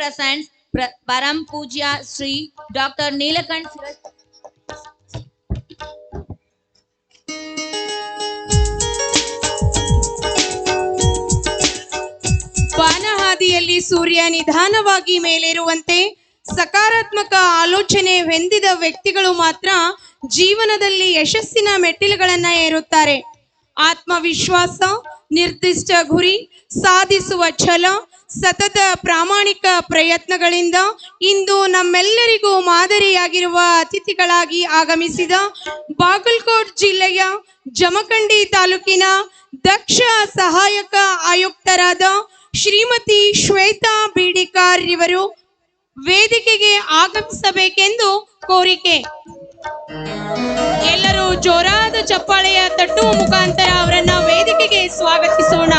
presents Param Pujya Sri Dr. Neelakant ಬಾನಹಾದಿಯಲ್ಲಿ ಸೂರ್ಯ ನಿಧಾನವಾಗಿ ಮೇಲೇರುವಂತೆ ಸಕಾರಾತ್ಮಕ ಆಲೋಚನೆ ಹೊಂದಿದ ವ್ಯಕ್ತಿಗಳು ಮಾತ್ರ ಜೀವನದಲ್ಲಿ ಯಶಸ್ಸಿನ ಮೆಟ್ಟಿಲುಗಳನ್ನ ಏರುತ್ತಾರೆ. ಆತ್ಮವಿಶ್ವಾಸ, ನಿರ್ದಿಷ್ಟ ಗುರಿ ಸಾಧಿಸುವ ಛಲ, ಸತತ ಪ್ರಾಮಾಣಿಕ ಪ್ರಯತ್ನಗಳಿಂದ ಇಂದು ನಮ್ಮೆಲ್ಲರಿಗೂ ಮಾದರಿಯಾಗಿರುವ ಅತಿಥಿಗಳಾಗಿ ಆಗಮಿಸಿದ ಬಾಗಲಕೋಟ್ ಜಿಲ್ಲೆಯ ಜಮಖಂಡಿ ತಾಲೂಕಿನ ದಕ್ಷ ಸಹಾಯಕ ಆಯುಕ್ತರಾದ ಶ್ರೀಮತಿ ಶ್ವೇತಾ ಬೀಡಿಕಾರ್ ಇವರು ವೇದಿಕೆಗೆ ಆಗಮಿಸಬೇಕೆಂದು ಕೋರಿಕೆ. ಎಲ್ಲರೂ ಜೋರಾದ ಚಪ್ಪಾಳೆಯ ತಟ್ಟುವ ಮುಖಾಂತರ ಅವರನ್ನ ವೇದಿಕೆಗೆ ಸ್ವಾಗತಿಸೋಣ.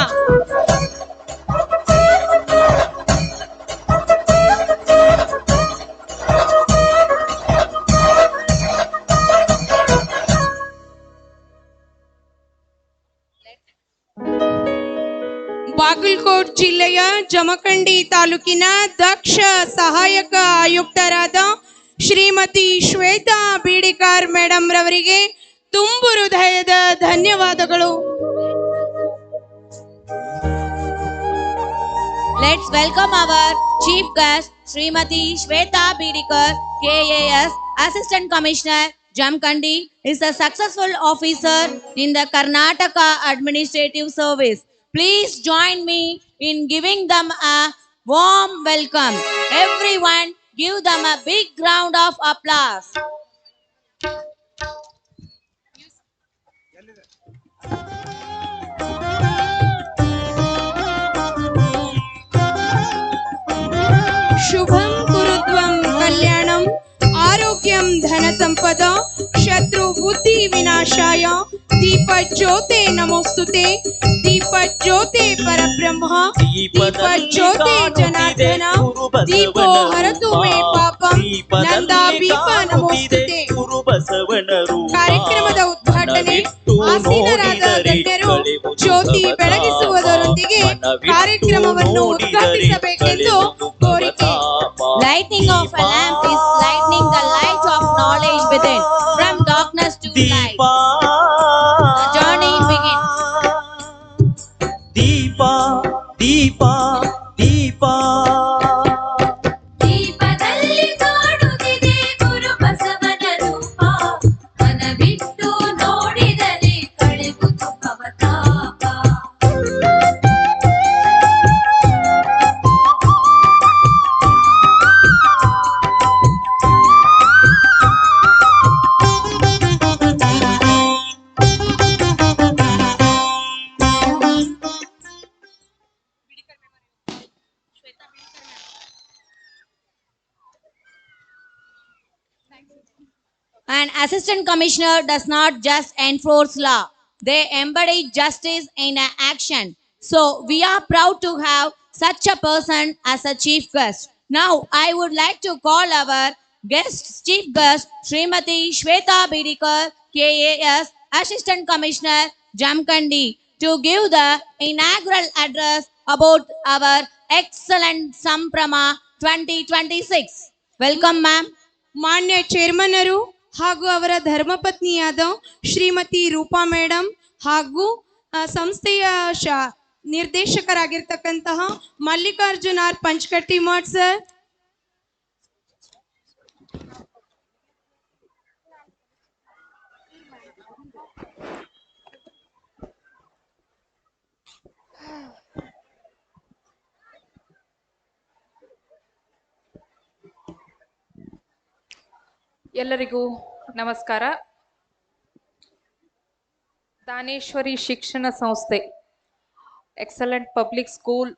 ಬಾಗಲಕೋಟ್ ಜಿಲ್ಲೆಯ ಜಮಖಂಡಿ ತಾಲೂಕಿನ ದಕ್ಷ ಸಹಾಯಕ ಆಯುಕ್ತರಾದ ಶ್ರೀಮತಿ ಶ್ವೇತಾ ಬೀಡಿಕಾರ್ ಮೇಡಮ್ ರವರಿಗೆ ತುಂಬು ಹೃದಯದ ಧನ್ಯವಾದಗಳು. Let's welcome our chief guest Srimati Shweta Bidikar, KAS Assistant Commissioner, Jamkhandi, is a successful officer in the Karnataka Administrative Service. Please join me in giving them a warm welcome. Everyone, give them a big round of applause. ಶುಭಂ ಕುರುತ್ವಂ ಕಲ್ಯಾಣಂ ಆರೋಗ್ಯಂ ಧನ ಸಂಪದ ಶತ್ರು ಬುದ್ಧಿ ವಿನಾಶಾಯ ದೀಪ ಜ್ಯೋತೆ ನಮೋಸ್ತುತೆ ದೀಪ ಜ್ಯೋತೆ ಪರಬ್ರಹ್ಮ ದೀಪ ಜ್ಯೋತೆ ಜನಾರ್ದನ ದೀಪೋ ಹರತು ಮೇ ಪಾಪಂ ನಂದಾಬೀಪ ನಮೋಸ್ತುತೆ. ಕಾರ್ಯಕ್ರಮದ ಉದ್ಘಾಟನೆ ಆಸೀನರಾದ ಗಣ್ಯರು ಜ್ಯೋತಿ ಬೆಳಗಿಸುವುದರೊಂದಿಗೆ ಕಾರ್ಯಕ್ರಮವನ್ನು ಉದ್ಘಾಟಿಸಬೇಕೆಂದು ಕೋರಿಕೆ. Lighting of a lamp is lightening the light of knowledge within. From darkness to light. The journey begins. Deepa, Deepa, Deepa. ದೀಪದಲ್ಲಿ ಕಾಣುತ್ತಿದೆ ಗುರು ಬಸವನ ರೂಪ, ಮನವಿಟ್ಟು ನೋಡಿದರೆ ಕಳೆಗುದು ಭವತಾಪ. An assistant commissioner does not just enforce law, they embody justice in action. So we are proud to have such a person as a chief guest. Now I would like to call our chief guest Srimati Shweta Bidikar, KAS Assistant Commissioner, Jamkhandi, to give the inaugural address about our excellent Samprama 2026. Welcome ma'am. ಮಾನ್ಯ ಚೇರ್ಮನರು ಹಾಗೂ ಅವರ ಧರ್ಮಪತ್ನಿಯಾದ Shrimati Roopa madam ಹಾಗೂ ಸಂಸ್ಥೆಯ ನಿರ್ದೇಶಕರಾಗಿರ್ತಕ್ಕಂತಹ Mallikarjun R Panchakatti Math sir, ಎಲ್ಲರಿಗೂ ನಮಸ್ಕಾರ. ದಾನೇಶ್ವರಿ ಶಿಕ್ಷಣ ಸಂಸ್ಥೆ, excellent public school,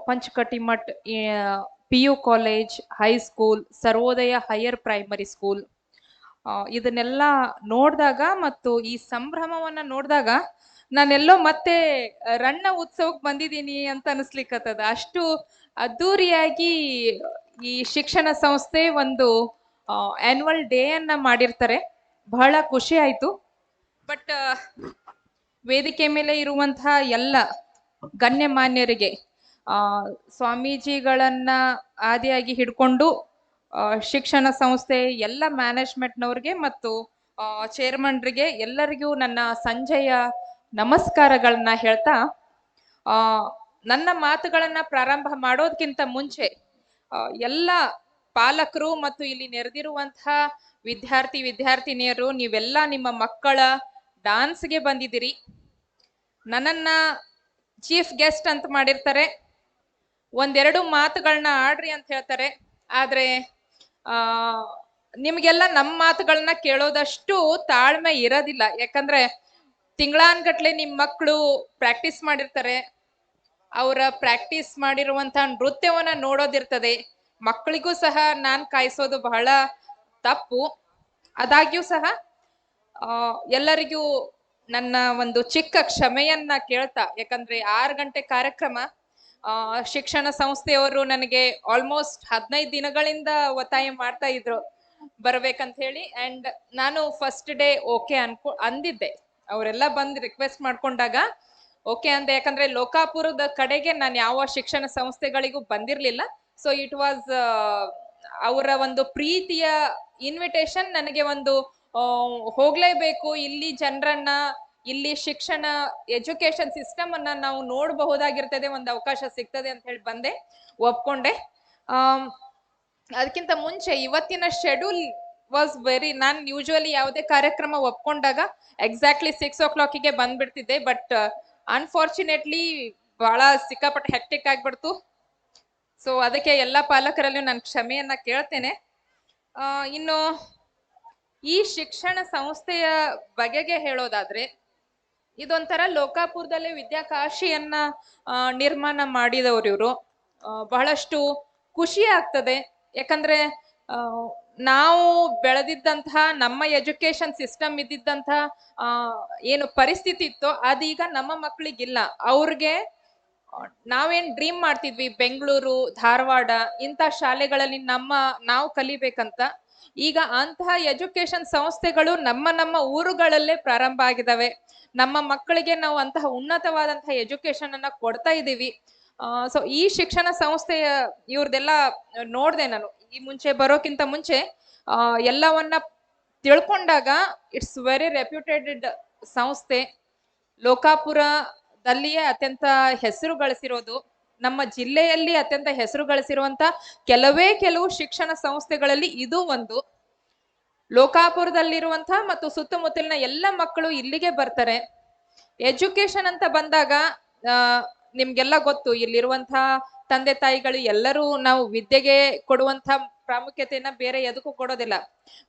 Panchakattimath PU college, high school, Sarvodaya higher primary school, ಇದನ್ನೆಲ್ಲ ನೋಡಿದಾಗ ಮತ್ತು ಈ ಸಂಭ್ರಮವನ್ನ ನೋಡಿದಾಗ ನಾನೆಲ್ಲೋ ಮತ್ತೆ ರಣ್ಣ ಉತ್ಸವಕ್ಕೆ ಬಂದಿದ್ದೀನಿ ಅಂತ ಅನಿಸ್ಲಿಕ್ಕತ್ತದ. ಅಷ್ಟು ಅದ್ದೂರಿಯಾಗಿ ಈ ಶಿಕ್ಷಣ ಸಂಸ್ಥೆ ಒಂದು ಆನ್ಯುವಲ್ ಡೇ ಅನ್ನ ಮಾಡಿರ್ತಾರೆ. ಬಹಳ ಖುಷಿ ಆಯ್ತು. ಬಟ್ ವೇದಿಕೆ ಮೇಲೆ ಇರುವಂತಹ ಎಲ್ಲ ಗಣ್ಯಮಾನ್ಯರಿಗೆ ಆ, ಸ್ವಾಮೀಜಿಗಳನ್ನ ಆದಿಯಾಗಿ ಹಿಡ್ಕೊಂಡು ಶಿಕ್ಷಣ ಸಂಸ್ಥೆ ಎಲ್ಲ ಮ್ಯಾನೇಜ್ಮೆಂಟ್ನವ್ರಿಗೆ ಮತ್ತು ಚೇರ್ಮನ್ರಿಗೆ ಎಲ್ಲರಿಗೂ ನನ್ನ ಸಂಜೆಯ ನಮಸ್ಕಾರಗಳನ್ನ ಹೇಳ್ತಾ ಆ, ನನ್ನ ಮಾತುಗಳನ್ನ ಪ್ರಾರಂಭ ಮಾಡೋದಕ್ಕಿಂತ ಮುಂಚೆ ಎಲ್ಲ ಪಾಲಕರು ಮತ್ತು ಇಲ್ಲಿ ನೆರೆದಿರುವಂತಹ ವಿದ್ಯಾರ್ಥಿನಿಯರು ನೀವೆಲ್ಲ ನಿಮ್ಮ ಮಕ್ಕಳ ಡಾನ್ಸ್ಗೆ ಬಂದಿದ್ದೀರಿ. ನನ್ನನ್ನ ಚೀಫ್ ಗೆಸ್ಟ್ ಅಂತ ಮಾಡಿರ್ತಾರೆ, ಒಂದೆರಡು ಮಾತುಗಳನ್ನ ಆಡ್ರಿ ಅಂತ ಹೇಳ್ತಾರೆ. ಆದ್ರೆ ಆ ನಿಮ್ಗೆಲ್ಲ ನಮ್ಮ ಮಾತುಗಳನ್ನ ಕೇಳೋದಷ್ಟು ತಾಳ್ಮೆ ಇರೋದಿಲ್ಲ. ಯಾಕಂದ್ರೆ ತಿಂಗಳಾನ್ಗಟ್ಲೆ ನಿಮ್ ಮಕ್ಕಳು ಪ್ರಾಕ್ಟೀಸ್ ಮಾಡಿರ್ತಾರೆ. ಅವರ ಪ್ರಾಕ್ಟೀಸ್ ಮಾಡಿರುವಂತ ನೃತ್ಯವನ್ನ ನೋಡೋದಿರ್ತದೆ. ಮಕ್ಕಳಿಗೂ ಸಹ ನಾನ್ ಕಾಯಿಸೋದು ಬಹಳ ತಪ್ಪು. ಆದಾಗ್ಯೂ ಸಹ ಎಲ್ಲರಿಗೂ ನನ್ನ ಒಂದು ಚಿಕ್ಕ ಕ್ಷಮೆಯನ್ನ ಕೇಳ್ತಾ, ಯಾಕಂದ್ರೆ 6 ಗಂಟೆ ಕಾರ್ಯಕ್ರಮ, ಶಿಕ್ಷಣ ಸಂಸ್ಥೆಯವರು ನನಗೆ ಆಲ್ಮೋಸ್ಟ್ 15 ದಿನಗಳಿಂದ ಒತ್ತಾಯ ಮಾಡ್ತಾ ಇದ್ರು ಬರ್ಬೇಕಂತ ಹೇಳಿ. ಅಂಡ್ ನಾನು ಫಸ್ಟ್ ಡೇ ಓಕೆ ಅಂದಿದ್ದೆ. ಅವರೆಲ್ಲ ಬಂದು ರಿಕ್ವೆಸ್ಟ್ ಮಾಡ್ಕೊಂಡಾಗ ಓಕೆ ಅಂದೆ. ಯಾಕಂದ್ರೆ ಲೋಕಾಪುರದ ಕಡೆಗೆ ನಾನು ಯಾವ ಶಿಕ್ಷಣ ಸಂಸ್ಥೆಗಳಿಗೂ ಬಂದಿರ್ಲಿಲ್ಲ. ಸೊ ಇಟ್ ವಾಸ್ ಅವರ ಒಂದು ಪ್ರೀತಿಯ ಇನ್ವಿಟೇಷನ್. ನನಗೆ ಒಂದು ಹೋಗ್ಲೇಬೇಕು, ಇಲ್ಲಿ ಜನರನ್ನ, ಇಲ್ಲಿ ಶಿಕ್ಷಣ ಎಜುಕೇಶನ್ ಸಿಸ್ಟಮ್ ಅನ್ನ ನಾವು ನೋಡಬಹುದಾಗಿರ್ತದೆ, ಒಂದು ಅವಕಾಶ ಸಿಗ್ತದೆ ಅಂತ ಹೇಳಿ ಬಂದೆ, ಒಪ್ಕೊಂಡೆ. ಅದಕ್ಕಿಂತ ಮುಂಚೆ ಇವತ್ತಿನ ಶೆಡ್ಯೂಲ್ ವಾಸ್ ವೆರಿ, ನಾನು ಯೂಶುವಲಿ ಯಾವುದೇ ಕಾರ್ಯಕ್ರಮ ಒಪ್ಕೊಂಡಾಗ ಎಕ್ಸಾಕ್ಟ್ಲಿ 6 o'clock ಬಂದ್ಬಿಡ್ತಿದ್ದೆ. ಬಟ್ ಅನ್ಫಾರ್ಚುನೇಟ್ಲಿ ಬಹಳ ಸಿಕ್ಕಾಪಟ್ಟೆ ಹೆಕ್ಟಿಕ್ ಆಗ್ಬಿಡ್ತು. ಸೊ ಅದಕ್ಕೆ ಎಲ್ಲ ಪಾಲಕರಲ್ಲೂ ನಾನು ಕ್ಷಮೆಯನ್ನ ಕೇಳ್ತೇನೆ. ಇನ್ನು ಈ ಶಿಕ್ಷಣ ಸಂಸ್ಥೆಯ ಬಗೆಗೆ ಹೇಳೋದಾದ್ರೆ, ಇದೊಂಥರ ಲೋಕಾಪುರದಲ್ಲಿ ವಿದ್ಯಾಕಾಶಿಯನ್ನ ನಿರ್ಮಾಣ ಮಾಡಿದವರು ಇವರು. ಬಹಳಷ್ಟು ಖುಷಿ ಆಗ್ತದೆ. ಯಾಕಂದ್ರೆ ನಾವು ಬೆಳೆದಿದ್ದಂತಹ, ನಮ್ಮ ಎಜುಕೇಶನ್ ಸಿಸ್ಟಮ್ ಇದ್ದಿದ್ದಂತಹ ಏನು ಪರಿಸ್ಥಿತಿ ಇತ್ತೋ ಅದೀಗ ನಮ್ಮ ಮಕ್ಕಳಿಗಿಲ್ಲ. ಅವ್ರಿಗೆ ನಾವೇನ್ ಡ್ರೀಮ್ ಮಾಡ್ತಿದ್ವಿ ಬೆಂಗಳೂರು, ಧಾರವಾಡ ಇಂಥ ಶಾಲೆಗಳಲ್ಲಿ ನಾವು ಕಲಿಬೇಕಂತ, ಈಗ ಅಂತಹ ಎಜುಕೇಶನ್ ಸಂಸ್ಥೆಗಳು ನಮ್ಮ ಊರುಗಳಲ್ಲೇ ಪ್ರಾರಂಭ ಆಗಿದಾವೆ. ನಮ್ಮ ಮಕ್ಕಳಿಗೆ ನಾವು ಅಂತಹ ಉನ್ನತವಾದಂತಹ ಎಜುಕೇಶನ್ ಅನ್ನ ಕೊಡ್ತಾ ಇದ್ದೀವಿ. ಸೊ ಈ ಶಿಕ್ಷಣ ಸಂಸ್ಥೆಯ ಇವ್ರದೆಲ್ಲ ನೋಡ್ದೆ ನಾನು ಈ ಮುಂಚೆ ಬರೋಕ್ಕಿಂತ ಮುಂಚೆ. ಎಲ್ಲವನ್ನ ತಿಳ್ಕೊಂಡಾಗ ಇಟ್ಸ್ ವೆರಿ ರೆಪ್ಯೂಟೆಡ್ ಸಂಸ್ಥೆ. ಲೋಕಾಪುರದಲ್ಲಿಯೇ ಅತ್ಯಂತ ಹೆಸರು ಗಳಿಸಿರೋದು, ನಮ್ಮ ಜಿಲ್ಲೆಯಲ್ಲಿ ಅತ್ಯಂತ ಹೆಸರು ಗಳಿಸಿರುವಂತ ಕೆಲವು ಶಿಕ್ಷಣ ಸಂಸ್ಥೆಗಳಲ್ಲಿ ಇದು ಒಂದು. ಲೋಕಾಪುರದಲ್ಲಿರುವಂತಹ ಮತ್ತು ಸುತ್ತಮುತ್ತಲಿನ ಎಲ್ಲ ಮಕ್ಕಳು ಇಲ್ಲಿಗೆ ಬರ್ತಾರೆ. ಎಜುಕೇಶನ್ ಅಂತ ಬಂದಾಗ ನಿಮ್ಗೆಲ್ಲ ಗೊತ್ತು, ಇಲ್ಲಿರುವಂತಹ ತಂದೆ ತಾಯಿಗಳು ಎಲ್ಲರೂ ನಾವು ವಿದ್ಯೆಗೆ ಕೊಡುವಂತ ಪ್ರಾಮುಖ್ಯತೆಯನ್ನ ಬೇರೆ ಎದಕ್ಕೂ ಕೊಡೋದಿಲ್ಲ.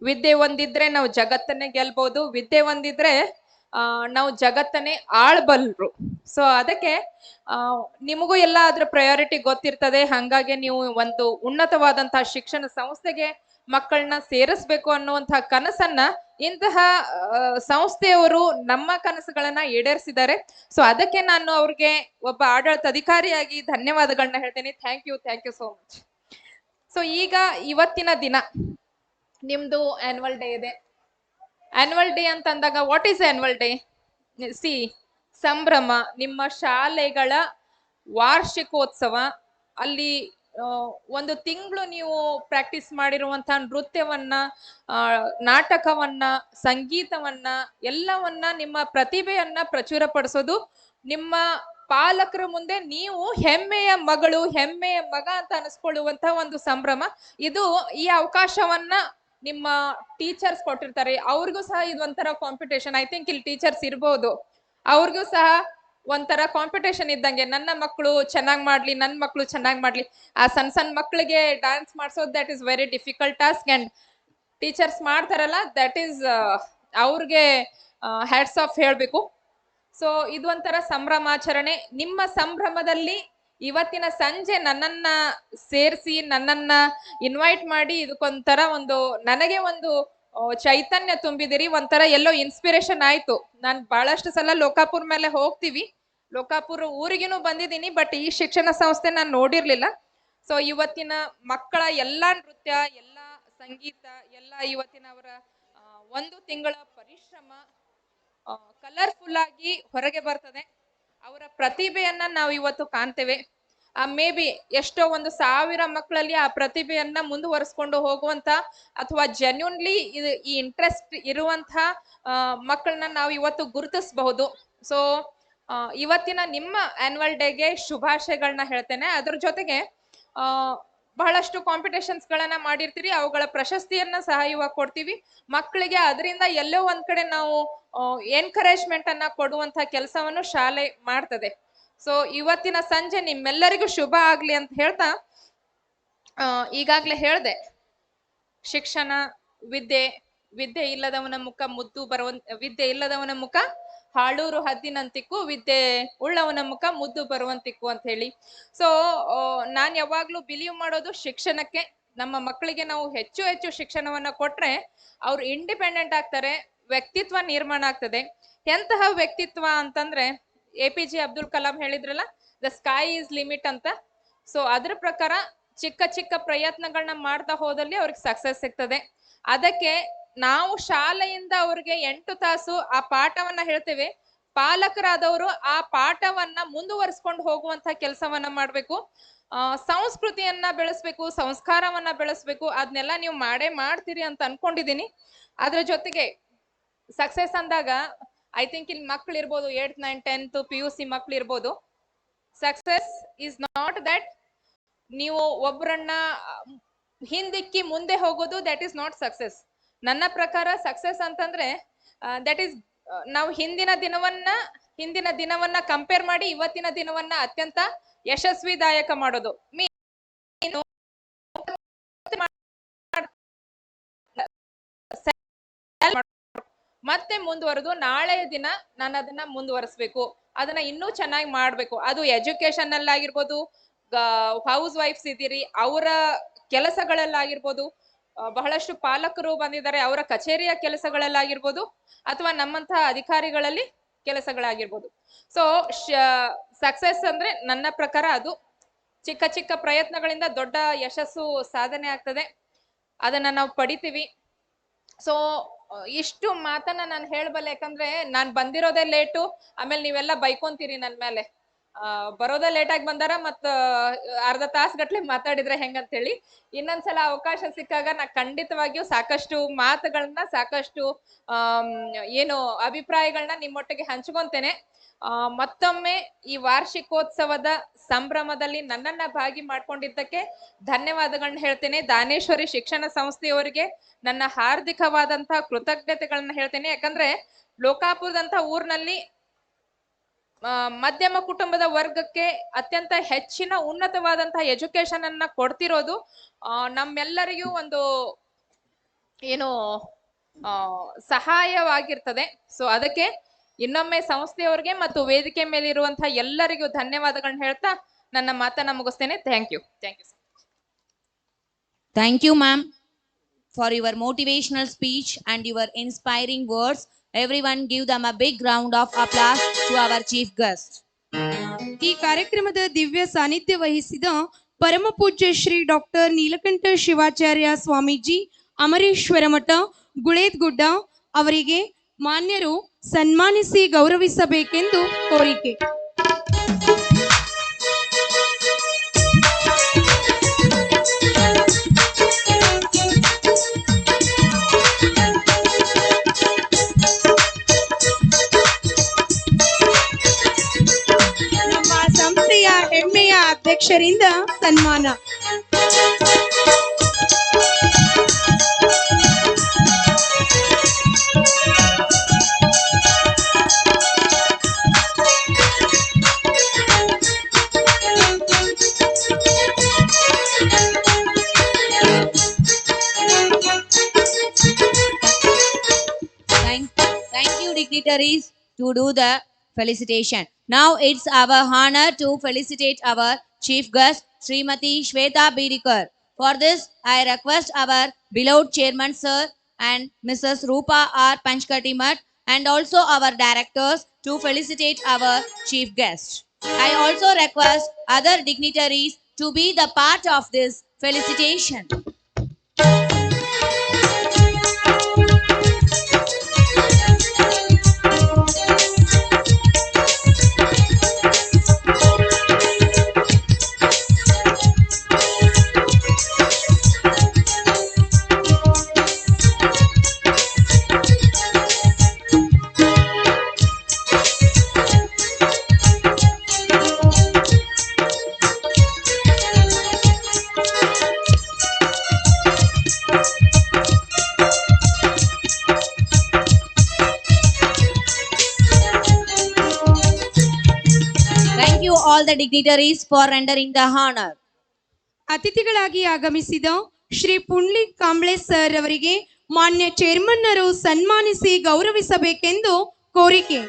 ವಿದ್ಯೆ ಒಂದಿದ್ರೆ ನಾವು ಜಗತ್ತನ್ನೇ ಗೆಲ್ಬಹುದು, ವಿದ್ಯೆ ಒಂದಿದ್ರೆ ನಾವು ಜಗತ್ತನ್ನೇ ಆಳ್ಬಲ್ರು. ಸೊ ಅದಕ್ಕೆ ನಿಮಗೂ ಎಲ್ಲ ಅದ್ರ ಪ್ರಯಾರಿಟಿ ಗೊತ್ತಿರ್ತದೆ. ಹಂಗಾಗಿ ನೀವು ಒಂದು ಉನ್ನತವಾದಂತಹ ಶಿಕ್ಷಣ ಸಂಸ್ಥೆಗೆ ಮಕ್ಕಳನ್ನ ಸೇರಿಸ್ಬೇಕು ಅನ್ನುವಂತಹ ಕನಸನ್ನ ಇಂತಹ ಸಂಸ್ಥೆಯವರು ನಮ್ಮ ಕನಸುಗಳನ್ನ ಈಡೇರಿಸಿದ್ದಾರೆ. ಸೊ ಅದಕ್ಕೆ ನಾನು ಅವ್ರಿಗೆ ಒಬ್ಬ ಆಡಳಿತ ಅಧಿಕಾರಿಯಾಗಿ ಧನ್ಯವಾದಗಳನ್ನ ಹೇಳ್ತೇನೆ. Thank you so much. So ಈಗ ಇವತ್ತಿನ ದಿನ ನಿಮ್ದು ಆನ್ಯುವಲ್ ಡೇ ಇದೆ. ಆನ್ಯುವಲ್ ಡೇ ಅಂತ ಅಂದಾಗ what is annual day? See, ಸಂಭ್ರಮ. ನಿಮ್ಮ ಶಾಲೆಗಳ ವಾರ್ಷಿಕೋತ್ಸವ. ಅಲ್ಲಿ 1 ತಿಂಗಳು ನೀವು ಪ್ರಾಕ್ಟೀಸ್ ಮಾಡಿರುವಂತಹ ನೃತ್ಯವನ್ನ, ನಾಟಕವನ್ನ, ಸಂಗೀತವನ್ನ, ಎಲ್ಲವನ್ನ, ನಿಮ್ಮ ಪ್ರತಿಭೆಯನ್ನ ಪ್ರಚುರಪಡಿಸೋದು. ನಿಮ್ಮ ಪಾಲಕರ ಮುಂದೆ ನೀವು ಹೆಮ್ಮೆಯ ಮಗಳು, ಹೆಮ್ಮೆಯ ಮಗ ಅಂತ ಅನಿಸ್ಕೊಳ್ಳುವಂತ ಒಂದು ಸಂಭ್ರಮ ಇದು. ಈ ಅವಕಾಶವನ್ನ ನಿಮ್ಮ ಟೀಚರ್ಸ್ ಕೊಟ್ಟಿರ್ತಾರೆ. ಅವ್ರಿಗೂ ಸಹ ಇದೊಂಥರ ಕಾಂಪಿಟೇಷನ್. ಐ ಥಿಂಕ್ ಇಲ್ಲಿ ಟೀಚರ್ಸ್ ಇರ್ಬೋದು. ಅವ್ರಿಗೂ ಸಹ ಒಂಥರ ಕಾಂಪಿಟೇಷನ್ ಇದ್ದಂಗೆ, ನನ್ನ ಮಕ್ಕಳು ಚೆನ್ನಾಗಿ ಮಾಡ್ಲಿ, ನನ್ನ ಮಕ್ಕಳು ಚೆನ್ನಾಗಿ ಮಾಡ್ಲಿ. ಆ ಸಣ್ಣ ಮಕ್ಕಳಿಗೆ ಡ್ಯಾನ್ಸ್ ಮಾಡಿಸೋದು that is very difficult task. And teachers ಮಾಡ್ತಾರಲ್ಲ, ದಟ್ ಈಸ್ ಅವ್ರಿಗೆ ಹ್ಯಾಟ್ಸ್ ಆಫ್ ಹೇಳ್ಬೇಕು. ಸೊ ಇದು ಒಂಥರ ಸಂಭ್ರಮಾಚರಣೆ. ನಿಮ್ಮ ಸಂಭ್ರಮದಲ್ಲಿ ಇವತ್ತಿನ ಸಂಜೆ ನನ್ನನ್ನ ಸೇರಿಸಿ, ನನ್ನನ್ನ ಇನ್ವೈಟ್ ಮಾಡಿ, ಇದಕ್ಕೊಂಥರ ನನಗೆ ಒಂದು ಚೈತನ್ಯ ತುಂಬಿದಿರಿ. ಒಂಥರ ಎಲ್ಲೋ ಇನ್ಸ್ಪಿರೇಷನ್ ಆಯ್ತು. ನಾನು ಬಹಳಷ್ಟು ಸಲ ಲೋಕಾಪುರ ಮೇಲೆ ಹೋಗ್ತೀವಿ, ಲೋಕಾಪುರ ಊರಿಗೂ ಬಂದಿದ್ದೀನಿ, ಬಟ್ ಈ ಶಿಕ್ಷಣ ಸಂಸ್ಥೆ ನಾನು ನೋಡಿರ್ಲಿಲ್ಲ. ಸೊ ಇವತ್ತಿನ ಮಕ್ಕಳ ಎಲ್ಲಾ ನೃತ್ಯ, ಎಲ್ಲಾ ಸಂಗೀತ, ಎಲ್ಲ ಇವತ್ತಿನ ಅವರ 1 ತಿಂಗಳ ಪರಿಶ್ರಮ ಕಲರ್ಫುಲ್ ಆಗಿ ಹೊರಗೆ ಬರ್ತದೆ. ಅವರ ಪ್ರತಿಭೆಯನ್ನ ನಾವು ಇವತ್ತು ಕಾಣ್ತೇವೆ. ಮೇ ಬಿ ಎಷ್ಟೋ ಒಂದು 1000 ಮಕ್ಕಳಲ್ಲಿ ಆ ಪ್ರತಿಭೆಯನ್ನ ಮುಂದುವರಿಸ್ಕೊಂಡು ಹೋಗುವಂತ ಅಥವಾ ಜೆನ್ಯೂನ್ಲಿ ಈ ಇಂಟ್ರೆಸ್ಟ್ ಇರುವಂತ ಮಕ್ಕಳನ್ನ ನಾವು ಇವತ್ತು ಗುರುತಿಸಬಹುದು. ಸೊ ಇವತ್ತಿನ ನಿಮ್ಮ ಆನ್ಯುವಲ್ ಡೇಗೆ ಶುಭಾಶಯಗಳನ್ನ ಹೇಳ್ತೇನೆ. ಅದ್ರ ಜೊತೆಗೆ ಆ ಬಹಳಷ್ಟು ಕಾಂಪಿಟೇಷನ್ಸ್ ಗಳನ್ನ ಮಾಡಿರ್ತೀರಿ, ಅವುಗಳ ಪ್ರಶಸ್ತಿಯನ್ನ ಸಹ ಇವಾಗ ಕೊಡ್ತೀವಿ ಮಕ್ಕಳಿಗೆ. ಅದರಿಂದ ಎಲ್ಲೋ ಒಂದ್ ಕಡೆ ನಾವು ಎನ್ಕರೇಜ್ಮೆಂಟ್ ಅನ್ನ ಕೊಡುವಂತ ಕೆಲಸವನ್ನು ಶಾಲೆ ಮಾಡ್ತದೆ. ಸೊ ಇವತ್ತಿನ ಸಂಜೆ ನಿಮ್ಮೆಲ್ಲರಿಗೂ ಶುಭ ಆಗ್ಲಿ ಅಂತ ಹೇಳ್ತಾ, ಈಗಾಗ್ಲೇ ಹೇಳ್ದೆ, ಶಿಕ್ಷಣ, ವಿದ್ಯೆ, ವಿದ್ಯೆ ಇಲ್ಲದವನ ಮುಖ ಮುದ್ದು ವಿದ್ಯೆ ಇಲ್ಲದವನ ಮುಖ ಹಾಳೂರು ಹದ್ದಿನಂತಿಕ್ಕು, ವಿದ್ಯೆ ಉಳ್ಳವನ ಮುಖ ಮುದ್ದು ಬರುವಂತಿಕ್ಕು ಅಂತ ಹೇಳಿ. ಸೊ ನಾನ್ ಯಾವಾಗ್ಲೂ ಬಿಲೀವ್ ಮಾಡೋದು ಶಿಕ್ಷಣಕ್ಕೆ. ನಮ್ಮ ಮಕ್ಕಳಿಗೆ ನಾವು ಹೆಚ್ಚು ಹೆಚ್ಚು ಶಿಕ್ಷಣವನ್ನ ಕೊಟ್ರೆ ಅವ್ರು ಇಂಡಿಪೆಂಡೆಂಟ್ ಆಗ್ತಾರೆ, ವ್ಯಕ್ತಿತ್ವ ನಿರ್ಮಾಣ ಆಗ್ತದೆ. ಎಂತಹ ವ್ಯಕ್ತಿತ್ವ ಅಂತಂದ್ರೆ APJ ಅಬ್ದುಲ್ ಕಲಾಂ ಹೇಳಿದ್ರಲ್ಲ, ದ ಸ್ಕೈ ಇಸ್ ಲಿಮಿಟ್ ಅಂತ. ಸೊ ಅದ್ರ ಪ್ರಕಾರ ಚಿಕ್ಕ ಚಿಕ್ಕ ಪ್ರಯತ್ನಗಳನ್ನ ಮಾಡ್ತಾ ಹೋದಲ್ಲಿ ಅವ್ರಿಗೆ ಸಕ್ಸಸ್ ಸಿಗ್ತದೆ. ಅದಕ್ಕೆ ನಾವು ಶಾಲೆಯಿಂದ ಅವ್ರಿಗೆ 8 ತಾಸು ಆ ಪಾಠವನ್ನ ಹೇಳ್ತೇವೆ, ಪಾಲಕರಾದವರು ಆ ಪಾಠವನ್ನ ಮುಂದುವರಿಸ್ಕೊಂಡು ಹೋಗುವಂತ ಕೆಲಸವನ್ನ ಮಾಡ್ಬೇಕು. ಸಂಸ್ಕೃತಿಯನ್ನ ಬೆಳೆಸ್ಬೇಕು, ಸಂಸ್ಕಾರವನ್ನ ಬೆಳೆಸ್ಬೇಕು. ಅದನ್ನೆಲ್ಲ ನೀವು ಮಾಡೇ ಮಾಡ್ತೀರಿ ಅಂತ ಅನ್ಕೊಂಡಿದೀನಿ. ಅದ್ರ ಜೊತೆಗೆ ಸಕ್ಸಸ್ ಅಂದಾಗ ಐ ಥಿಂಕ್ ಇಲ್ಲಿ ಮಕ್ಳು ಇರ್ಬೋದು, 8th 9th 10th PUC ಮಕ್ಳು ಇರ್ಬೋದು. ಸಕ್ಸಸ್ ಇಸ್ ನಾಟ್ ದಟ್ ನೀವು ಒಬ್ಬರನ್ನ ಹಿಂದಿಕ್ಕಿ ಮುಂದೆ ಹೋಗೋದು, ದಟ್ ಈಸ್ ನಾಟ್ ಸಕ್ಸಸ್. ನನ್ನ ಪ್ರಕಾರ ಸಕ್ಸಸ್ ಅಂತಂದ್ರೆ ದಟ್ ಈಸ್ ನಾವು ಹಿಂದಿನ ದಿನವನ್ನ ಕಂಪೇರ್ ಮಾಡಿ ಇವತ್ತಿನ ದಿನವನ್ನ ಅತ್ಯಂತ ಯಶಸ್ವಿದಾಯಕ ಮಾಡೋದು. ಮತ್ತೆ ಮುಂದುವರೆದು ನಾಳೆಯ ದಿನ ನಾನು ಅದನ್ನ ಮುಂದುವರಿಸ್ಬೇಕು, ಅದನ್ನ ಇನ್ನೂ ಚೆನ್ನಾಗಿ ಮಾಡ್ಬೇಕು. ಅದು ಎಜುಕೇಶನ್ ಅಲ್ಲಿ ಆಗಿರ್ಬೋದು, ಹೌಸ್ ವೈಫ್ಸ್ ಇದ್ದೀರಿ ಅವರ ಕೆಲಸಗಳಲ್ಲಾಗಿರ್ಬೋದು, ಬಹಳಷ್ಟು ಪಾಲಕರು ಬಂದಿದ್ದಾರೆ ಅವರ ಕಚೇರಿಯ ಕೆಲಸಗಳಲ್ಲಾಗಿರ್ಬೋದು, ಅಥವಾ ನಮ್ಮಂತಹ ಅಧಿಕಾರಿಗಳಲ್ಲಿ ಕೆಲಸಗಳಾಗಿರ್ಬೋದು. ಸೊ ಸಕ್ಸಸ್ ಅಂದ್ರೆ ನನ್ನ ಪ್ರಕಾರ ಅದು ಚಿಕ್ಕ ಚಿಕ್ಕ ಪ್ರಯತ್ನಗಳಿಂದ ದೊಡ್ಡ ಯಶಸ್ಸು ಸಾಧನೆ ಆಗ್ತದೆ, ಅದನ್ನ ನಾವು ಪಡಿತೀವಿ. ಸೊ ಇಷ್ಟು ಮಾತನ್ನ ನಾನು ಹೇಳಬಲ್ಲೆ, ಯಾಕಂದ್ರೆ ನಾನ್ ಬಂದಿರೋದೇ ಲೇಟು, ಆಮೇಲೆ ನೀವೆಲ್ಲ ಬೈಕೊಂತೀರಿ ನನ್ ಮೇಲೆ. ಬರೋದೇ ಲೇಟ್ ಆಗಿ ಬಂದಾರ, ಮತ್ತ ಅರ್ಧ ತಾಸು ಗಟ್ಲೆ ಮಾತಾಡಿದ್ರೆ ಹೆಂಗಂತ ಹೇಳಿ. ಇನ್ನೊಂದ್ಸಲ ಅವಕಾಶ ಸಿಕ್ಕಾಗ ನಾ ಖಂಡಿತವಾಗಿಯೂ ಸಾಕಷ್ಟು ಮಾತುಗಳನ್ನ, ಸಾಕಷ್ಟು ಏನು ಅಭಿಪ್ರಾಯಗಳನ್ನ ನಿಮ್ಮೊಟ್ಟಿಗೆ ಹಂಚ್ಕೊಂತೇನೆ. ಮತ್ತೊಮ್ಮೆ ಈ ವಾರ್ಷಿಕೋತ್ಸವದ ಸಂಭ್ರಮದಲ್ಲಿ ನನ್ನನ್ನ ಭಾಗಿ ಮಾಡ್ಕೊಂಡಿದ್ದಕ್ಕೆ ಧನ್ಯವಾದಗಳನ್ನ ಹೇಳ್ತೇನೆ. ದಾನೇಶ್ವರಿ ಶಿಕ್ಷಣ ಸಂಸ್ಥೆಯವರಿಗೆ ನನ್ನ ಹಾರ್ದಿಕವಾದಂತಹ ಕೃತಜ್ಞತೆಗಳನ್ನ ಹೇಳ್ತೇನೆ. ಯಾಕಂದ್ರೆ ಲೋಕಾಪುರದಂತ ಊರಿನಲ್ಲಿ ಮಧ್ಯಮ ಕುಟುಂಬದ ವರ್ಗಕ್ಕೆ ಅತ್ಯಂತ ಹೆಚ್ಚಿನ ಉನ್ನತವಾದಂತಹ ಎಜುಕೇಶನ್ ಅನ್ನ ಕೊಡ್ತಿರೋದು ನಮ್ಮೆಲ್ಲರಿಗೂ ಒಂದು ಏನು ಸಹಾಯವಾಗಿರ್ತದೆ. ಸೊ ಅದಕ್ಕೆ ಇನ್ನೊಮ್ಮೆ ಸಂಸ್ಥೆಯವರಿಗೆ ಮತ್ತು ವೇದಿಕೆ ಮೇಲೆ ಇರುವಂತಹ ಎಲ್ಲರಿಗೂ ಧನ್ಯವಾದಗಳನ್ನ ಹೇಳ್ತಾ ನನ್ನ ಮಾತನ್ನ ಮುಗಿಸ್ತೇನೆ. Thank you. Thank you, ma'am, for your motivational speech and your inspiring words. Everyone give them a big round of applause to our chief guest. ಈ ಕಾರ್ಯಕ್ರಮದ ದಿವ್ಯ ಸಾನ್ನಿಧ್ಯ ವಹಿಸಿದ ಪರಮ ಪೂಜ್ಯ ಶ್ರೀ ಡಾಕ್ಟರ್ ನೀಲಕಂಠ ಶಿವಾಚಾರ್ಯ ಸ್ವಾಮೀಜಿ, ಅಮರೇಶ್ವರ ಮಠ, ಗುಳೇದ್ಗುಡ್ಡ ಅವರಿಗೆ ಮಾನ್ಯರು ಸನ್ಮಾನಿಸಿ ಗೌರವಿಸಬೇಕೆಂದು ಕೋರಿಕೆ. ನಮ್ಮ ಸಂಸ್ಥೆಯ ಹೆಮ್ಮೆಯ ಅಧ್ಯಕ್ಷರಿಂದ ಸನ್ಮಾನ. Thank you, dignitaries, to do the felicitation. Now it's our honor to felicitate our chief guest, Srimati Shweta Bidikar. For this, I request our beloved chairman, sir, and Mrs. Rupa R. Panchkatimat, and also our directors to felicitate our chief guest. I also request other dignitaries to be the part of this felicitation. all the dignitaries for rendering the honor. ಅತಿಥಿಗಳಾಗಿ ಆಗಮಿಸಿದ Shri Pundlik Kamble sir ಅವರಿಗೆ ಮಾನ್ಯ ಚೇರ್ಮನ್ನರು ಸನ್ಮಾನಿಸಿ ಗೌರವಿಸಬೇಕೆಂದು ಕೋರಿಕೆ.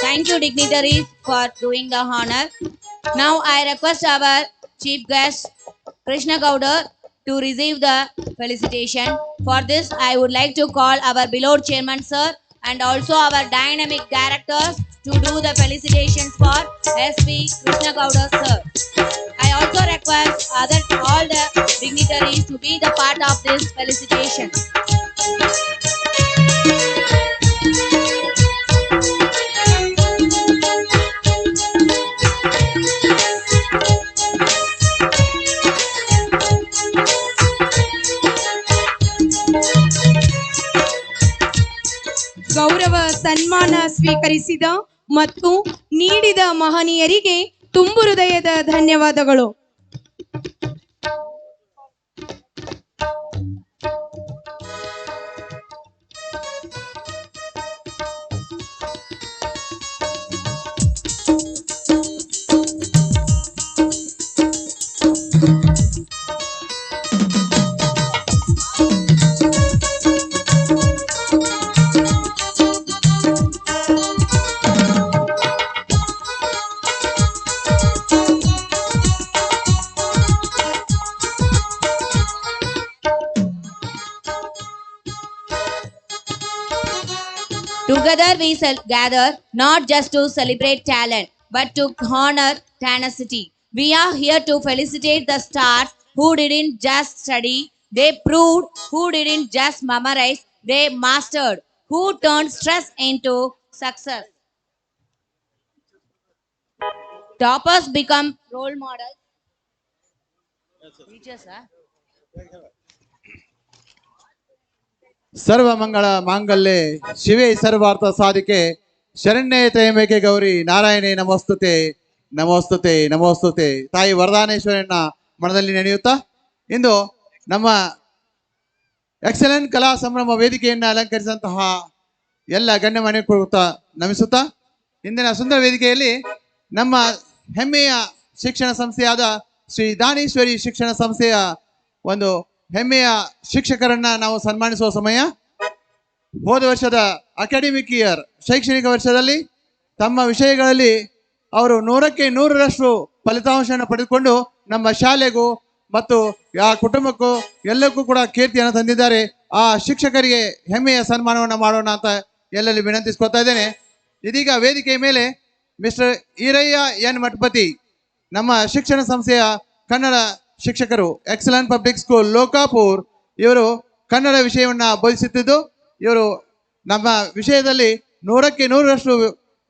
Thank you, dignitaries, for doing the honor. Now I request our chief guest, Krishna Gowda, to receive the felicitation. For this, I would like to call our beloved chairman, sir, and also our dynamic directors to do the felicitations for SP Krishna Gowda, sir. I also request all the dignitaries to be the part of this felicitation. ಗೌರವ ಸನ್ಮಾನ ಸ್ವೀಕರಿಸಿದ ಮತ್ತು ನೀಡಿದ ಮಹನೀಯರಿಗೆ ತುಂಬು ಹೃದಯದ ಧನ್ಯವಾದಗಳು. Together we gather not just to celebrate talent, but to honor tenacity. We are here to felicitate the stars who didn't just study, they proved, who didn't just memorize, they mastered, who turned stress into success. Toppers become role models. Teachers, huh? Sarvamangala ಮಾಂಗಲ್ಯೆ ಶಿವೆ ಸರ್ವಾರ್ಥ ಸಾಧಿಕೆ ಶರಣ್ಯೇ ತ್ರಯಂಬಕೆ Gauri ನಾರಾಯಣೇ ನಮೋಸ್ತುತೆ ನಮೋಸ್ತುತೆ ನಮೋಸ್ತುತೆ. ತಾಯಿ ವರದಾನೇಶ್ವರಿಯನ್ನ ಮನದಲ್ಲಿ ನೆನೆಯುತ್ತಾ ಇಂದು ನಮ್ಮ excellent ಕಲಾ ಸಂಭ್ರಮ ವೇದಿಕೆಯನ್ನು ಅಲಂಕರಿಸಿದಂತಹ ಎಲ್ಲ ಗಣ್ಯಮಾನ್ಯ ಕೊಡುತ್ತಾ ನಮಿಸುತ್ತಾ ಇಂದಿನ ಸುಂದರ ವೇದಿಕೆಯಲ್ಲಿ ನಮ್ಮ ಹೆಮ್ಮೆಯ ಶಿಕ್ಷಣ ಸಂಸ್ಥೆಯಾದ ಶ್ರೀ ದಾನೇಶ್ವರಿ ಶಿಕ್ಷಣ ಸಂಸ್ಥೆಯ ಒಂದು ಹೆಮ್ಮೆಯ ಶಿಕ್ಷಕರನ್ನ ನಾವು ಸನ್ಮಾನಿಸುವ ಸಮಯ. ಹೋದ ವರ್ಷದ ಅಕಾಡೆಮಿಕ್ ಇಯರ್ ಶೈಕ್ಷಣಿಕ ವರ್ಷದಲ್ಲಿ ತಮ್ಮ ವಿಷಯಗಳಲ್ಲಿ ಅವರು 100ಕ್ಕೆ 100ರಷ್ಟು ಫಲಿತಾಂಶವನ್ನು ಪಡೆದುಕೊಂಡು ನಮ್ಮ ಶಾಲೆಗೂ ಮತ್ತು ಆ ಕುಟುಂಬಕ್ಕೂ ಎಲ್ಲಕ್ಕೂ ಕೂಡ ಕೀರ್ತಿಯನ್ನು ತಂದಿದ್ದಾರೆ. ಆ ಶಿಕ್ಷಕರಿಗೆ ಹೆಮ್ಮೆಯ ಸನ್ಮಾನವನ್ನು ಮಾಡೋಣ ಅಂತ ಎಲ್ಲರಲ್ಲಿ ವಿನಂತಿಸ್ಕೊತಾ ಇದ್ದೇನೆ. ಇದೀಗ ವೇದಿಕೆಯ ಮೇಲೆ ಮಿಸ್ಟರ್ ಈರಯ್ಯ ಎನ್ ಮಠಪತಿ ನಮ್ಮ ಶಿಕ್ಷಣ ಸಂಸ್ಥೆಯ ಕನ್ನಡ ಶಿಕ್ಷಕರು, ಎಕ್ಸಲೆಂಟ್ ಪಬ್ಲಿಕ್ ಸ್ಕೂಲ್ ಲೋಕಾಪುರ್, ಇವರು ಕನ್ನಡ ವಿಷಯವನ್ನ ಬೋಧಿಸುತ್ತಿದ್ದು ಇವರು ನಮ್ಮ ವಿಷಯದಲ್ಲಿ 100ಕ್ಕೆ 100ರಷ್ಟು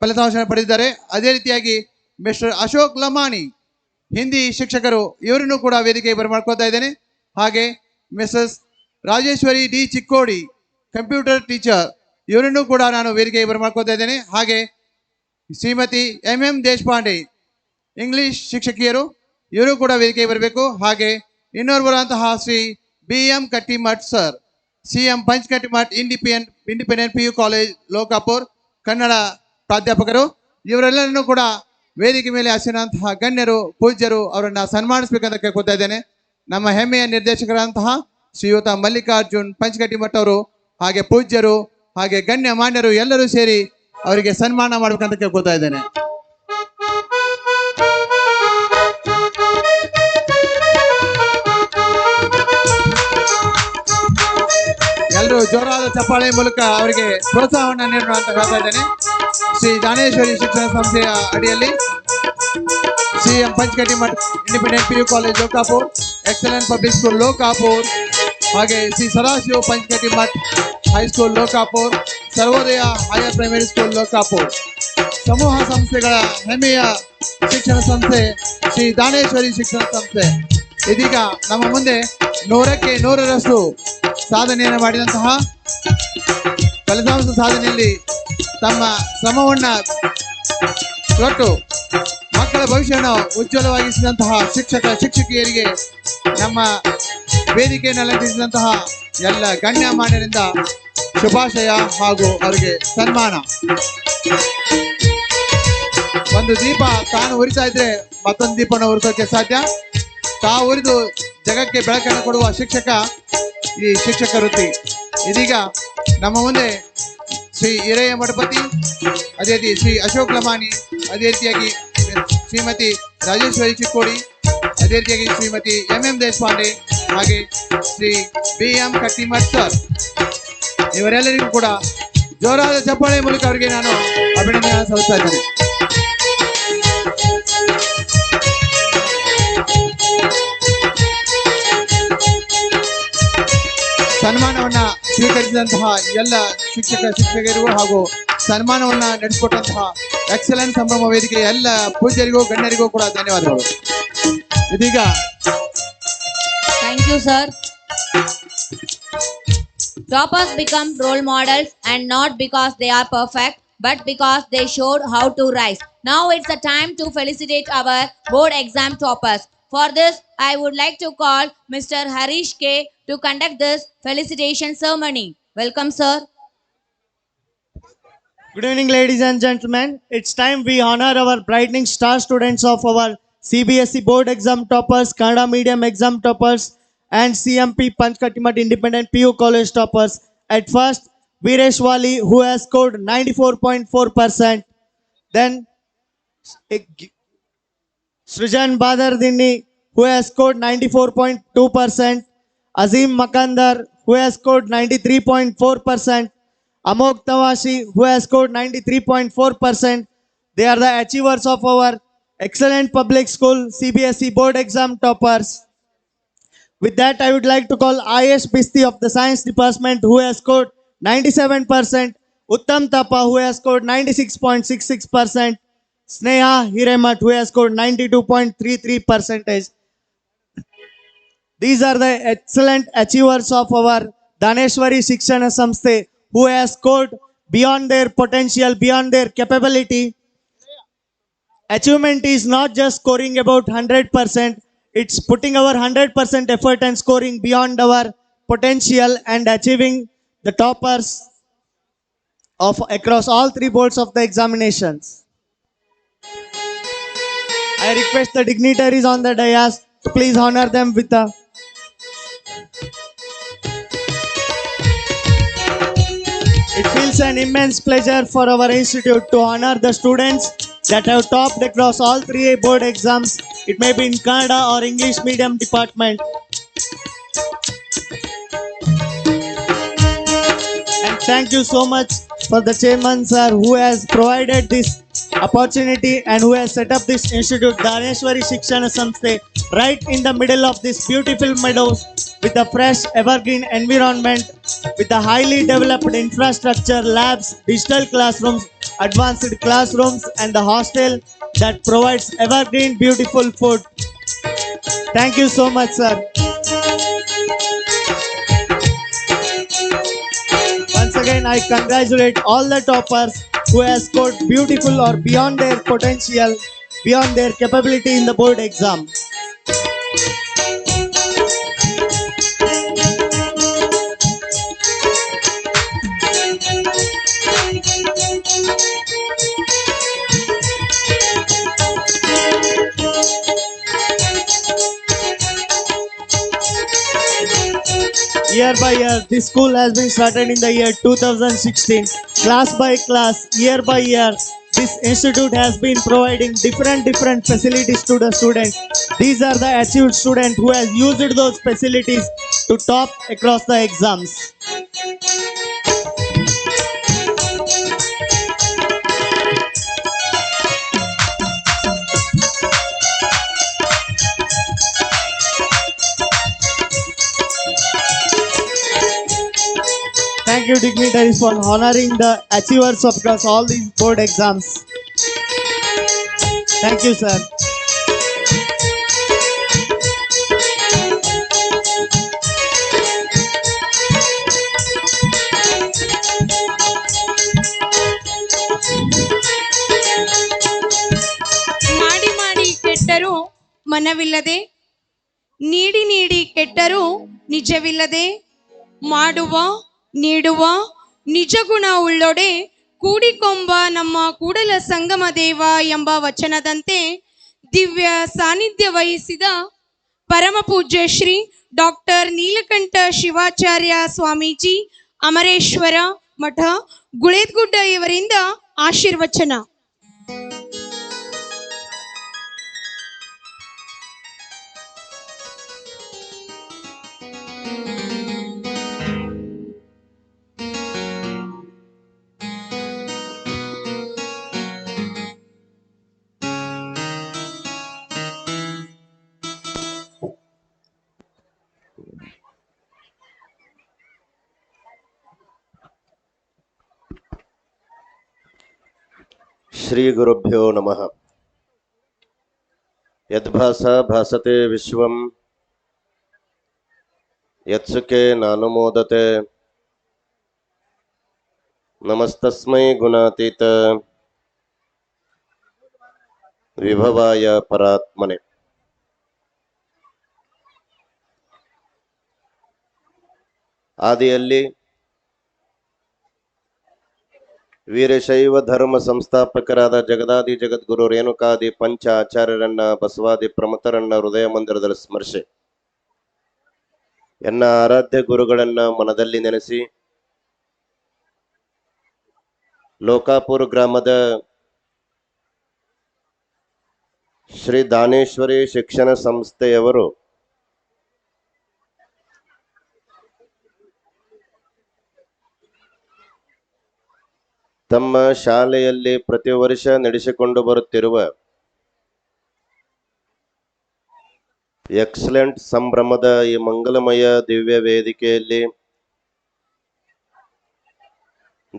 ಫಲಿತಾಂಶ ಪಡೆದಿದ್ದಾರೆ. ಅದೇ ರೀತಿಯಾಗಿ ಮಿಸ್ಟರ್ ಅಶೋಕ್ ಲಮಾಣಿ ಹಿಂದಿ ಶಿಕ್ಷಕರು, ಇವರನ್ನು ಕೂಡ ವೇದಿಕೆಗೆ ಬರಮಾಡ್ಕೊತಾ ಇದ್ದೇನೆ. ಹಾಗೆ Mrs Rajeshwari D Chikkodi computer teacher, ಇವರನ್ನು ಕೂಡ ನಾನು ವೇದಿಕೆಗೆ ಬರಮಾಡ್ಕೊತಾ ಇದ್ದೇನೆ. ಹಾಗೆ ಶ್ರೀಮತಿ ಎಂ ದೇಶಪಾಂಡೆ ಇಂಗ್ಲಿಷ್ ಶಿಕ್ಷಕಿಯರು, ಇವರು ಕೂಡ ವೇದಿಕೆಗೆ ಬರಬೇಕು. ಹಾಗೆ ಇನ್ನೋರ್ವರಂತಹ Shri BM Kattimath sir, CM Panchakattimath independent PU college Lokapur Kannada ಪ್ರಾಧ್ಯಾಪಕರು, ಇವರೆಲ್ಲರನ್ನೂ ಕೂಡ ವೇದಿಕೆ ಮೇಲೆ ಹಸಿರುವಂತಹ ಗಣ್ಯರು ಪೂಜ್ಯರು ಅವರನ್ನ ಸನ್ಮಾನಿಸಬೇಕಂತ ಕೇಳ್ಕೊತಾ ಇದ್ದೇನೆ. ನಮ್ಮ ಹೆಮ್ಮೆಯ ನಿರ್ದೇಶಕರಂತಹ ಶ್ರೀಯುತ ಮಲ್ಲಿಕಾರ್ಜುನ್ ಪಂಚಕಟ್ಟಿಮಠ್ ಅವರು, ಹಾಗೆ ಪೂಜ್ಯರು, ಹಾಗೆ ಗಣ್ಯ ಮಾನ್ಯರು ಎಲ್ಲರೂ ಸೇರಿ ಅವರಿಗೆ ಸನ್ಮಾನ ಮಾಡ್ಬೇಕಂತ ಕೇಳ್ಕೊತಾ ಇದ್ದೇನೆ. ಎಲ್ಲರೂ ಜೋರಾದ ಚಪ್ಪಾಳೆ ಮೂಲಕ ಅವರಿಗೆ ಪ್ರೋತ್ಸಾಹವನ್ನು ನೀಡೋಣ ಅಂತ ಹೇಳ್ತಾ ಇದ್ದೇನೆ. ಶ್ರೀ ದಾನೇಶ್ವರಿ ಶಿಕ್ಷಣ ಸಂಸ್ಥೆಯ ಅಡಿಯಲ್ಲಿ CM Panchakattimath independent PU college Lokapur, excellent public school Lokapur, ಹಾಗೆ Shri Sadashiva Panchakattimath high school Lokapur, Sarvodaya higher primary school Lokapur ಸಮೂಹ ಸಂಸ್ಥೆಗಳ ಹೆಮ್ಮೆಯ ಶಿಕ್ಷಣ ಸಂಸ್ಥೆ ಶ್ರೀ ದಾನೇಶ್ವರಿ ಶಿಕ್ಷಣ ಸಂಸ್ಥೆ ಇದೀಗ ನಮ್ಮ ಮುಂದೆ 100ಕ್ಕೆ 100ರಷ್ಟು ಸಾಧನೆಯನ್ನು ಮಾಡಿದಂತಹ ಫಲಿತಾಂಶ ಸಾಧನೆಯಲ್ಲಿ ತಮ್ಮ ಶ್ರಮವನ್ನ ತೊಟ್ಟು ಮಕ್ಕಳ ಭವಿಷ್ಯವನ್ನು ಉಜ್ವಲವಾಗಿಸಿದಂತಹ ಶಿಕ್ಷಕಿಯರಿಗೆ ನಮ್ಮ ವೇದಿಕೆಯನ್ನು ಅಲಂಕರಿಸಿದಂತಹ ಎಲ್ಲ ಗಣ್ಯಮಾನ್ಯರಿಂದ ಶುಭಾಶಯ ಹಾಗೂ ಅವರಿಗೆ ಸನ್ಮಾನ. ಒಂದು ದೀಪ ತಾನು ಉರಿತಾ ಇದ್ರೆ ಮತ್ತೊಂದು ದೀಪನ ಉರಿಸೋಕೆ ಸಾಧ್ಯ. ತಾವು ಉರಿದು ಜಗಕ್ಕೆ ಬೆಳಕನ್ನು ಕೊಡುವ ಶಿಕ್ಷಕ ಈ ಶಿಕ್ಷಕ ವೃತ್ತಿ. ಇದೀಗ ನಮ್ಮ ಮುಂದೆ ಶ್ರೀ ಹಿರಯ್ಯ ಮಠಪತಿ, ಅದೇ ರೀತಿ ಶ್ರೀ ಅಶೋಕ್ ಲಮಾನಿ, ಅದೇ ರೀತಿಯಾಗಿ ಶ್ರೀಮತಿ ರಾಜೇಶ್ವರಿ ಚಿಕ್ಕೋಡಿ, ಅದೇ ರೀತಿಯಾಗಿ ಶ್ರೀಮತಿ ಎಂ ದೇಶಪಾಂಡೆ, ಹಾಗೆ ಶ್ರೀ BM ಕಟ್ಟಿಮಠ್ ಸರ್, ಇವರೆಲ್ಲರಿಗೂ ಕೂಡ ಜೋರಾದ ಚಪ್ಪಾಳೆ ಮೂಲಕ ಅವರಿಗೆ ನಾನು ಅಭಿನಂದನೆ ಸಲ್ಲಿಸ್ತಾ ಇದ್ದೇನೆ. ಸನ್ಮಾನವನ್ನ ಸ್ವೀಕರಿಸಿದಂತಹ ಎಲ್ಲ ಶಿಕ್ಷಕರಿಗೂ ಹಾಗೂ ಸನ್ಮಾನವನ್ನ ನಡೆಸಿಕೊಟ್ಟಂತಹ ಎಕ್ಸಲೆಂಟ್ ಸಂಭ್ರಮ ವೇದಿಕೆಯ ಎಲ್ಲ ಪೂಜ್ಯರಿಗೂ ಗಣ್ಯರಿಗೂ ಕೂಡ ಧನ್ಯವಾದಗಳು. ಇದೀಗ Thank you, sir. Toppers become role models and not because they are perfect, but because they showed how to rise. Now it's the time to felicitate our board exam toppers. For this, I would like to call Mr. Harish K to conduct this felicitation ceremony. Welcome, sir. Good evening, ladies and gentlemen. It's time we honor our brightening star students of our CBSE board exam toppers, Kannada medium exam toppers, and CMP Panchkatimat Independent PU College toppers. At first, Viresh Wali, who has scored 94.4%. Then, Srijan Badardini, who has scored 94.2%. Azim Makandar, who has scored 93.4%. Amok Tawashi, who has scored 93.4%. They are the achievers of our excellent public school CBSE board exam toppers. With that, I would like to call Ayesh Bisti of the science department, who has scored 97%. Uttam Tapa, who has scored 96.66%. Sneha Hiremat, who has scored 92.33%. These are the excellent achievers of our Daneshwari Shikshana Samsthe, who has scored beyond their potential, beyond their capability. Achievement is not just scoring about 100%, it's putting our 100% effort and scoring beyond our potential and achieving the toppers of across all three boards of the examinations. I request the dignitaries on the dais to please honor them with a It feels an immense pleasure for our institute to honor the students that have topped across all three board exams. It may be in Kannada or English medium department. And thank you so much for the chairman sir who has provided this opportunity and who has set up this institute, Daneshwari Shikshana Samsthe, right in the middle of this beautiful meadows with a fresh evergreen environment, with a highly developed infrastructure, labs, digital classrooms, advanced classrooms, and the hostel that provides evergreen beautiful food. Thank you so much, sir. Once again, I congratulate all the toppers who has scored beautiful or beyond their potential, beyond their capability in the board exam. Year by year, this school has been started in the year 2016. Class by class, year by year, this institute has been providing different facilities to the students. These are the achieved students who has used those facilities to top across the exams. Thank you, dignitaries, for honoring the achievers of across all these board exams. Thank you, sir. ಮನವಿಲ್ಲದೆ, ನೀಡಿ ನೀಡಿ ಕೆಟ್ಟರೂ ನಿಜವಿಲ್ಲದೆ, ಮಾಡುವ ನೀಡುವ ನಿಜಗುಣ ಉಳ್ಳೊಡೆ ಕೂಡಿಕೊಂಬ ನಮ್ಮ ಕೂಡಲ ಸಂಗಮ ದೇವ ಎಂಬ ವಚನದಂತೆ ದಿವ್ಯ ಸಾನ್ನಿಧ್ಯ ವಹಿಸಿದ ಪರಮ ಪೂಜ್ಯ ಶ್ರೀ ಡಾಕ್ಟರ್ ನೀಲಕಂಠ ಶಿವಾಚಾರ್ಯ ಸ್ವಾಮೀಜಿ ಅಮರೇಶ್ವರ ಮಠ ಗುಳೇದ್ಗುಡ್ಡ ಇವರಿಂದ ಆಶೀರ್ವಚನ. ಶ್ರೀ ಗುರುಭ್ಯೋ ನಮಃ. ಯದ್ಭಾಸ ಭಾಸತೆ ವಿಶ್ವಂ ಯತ್ಸುಖೇ ನಾನುಮೋದತೆ ನಮಸ್ತಸ್ಮೈ ಗುಣಾತೀತ ವಿಭವಾಯ ಪರಾತ್ಮನೆ. ಆದಿಯಲ್ಲಿ ವೀರಶೈವ ಧರ್ಮ ಸಂಸ್ಥಾಪಕರಾದ ಜಗದಾದಿ ಜಗದ್ಗುರು ರೇಣುಕಾದಿ ಪಂಚ ಆಚಾರ್ಯರನ್ನ ಬಸವಾದಿ ಪ್ರಮುಖರನ್ನ ಹೃದಯ ಮಂದಿರದಲ್ಲಿ ಸ್ಮರಿಸಿ ಎನ್ನ ಆರಾಧ್ಯ ಗುರುಗಳನ್ನ ಮನದಲ್ಲಿ ನೆನೆಸಿ ಲೋಕಾಪುರ ಗ್ರಾಮದ ಶ್ರೀ ದಾನೇಶ್ವರಿ ಶಿಕ್ಷಣ ಸಂಸ್ಥೆಯವರು ತಮ್ಮ ಶಾಲೆಯಲ್ಲಿ ಪ್ರತಿ ವರ್ಷ ನಡೆಸಿಕೊಂಡು ಬರುತ್ತಿರುವ ಎಕ್ಸಲೆಂಟ್ ಸಂಭ್ರಮದ ಈ ಮಂಗಲಮಯ ದಿವ್ಯ ವೇದಿಕೆಯಲ್ಲಿ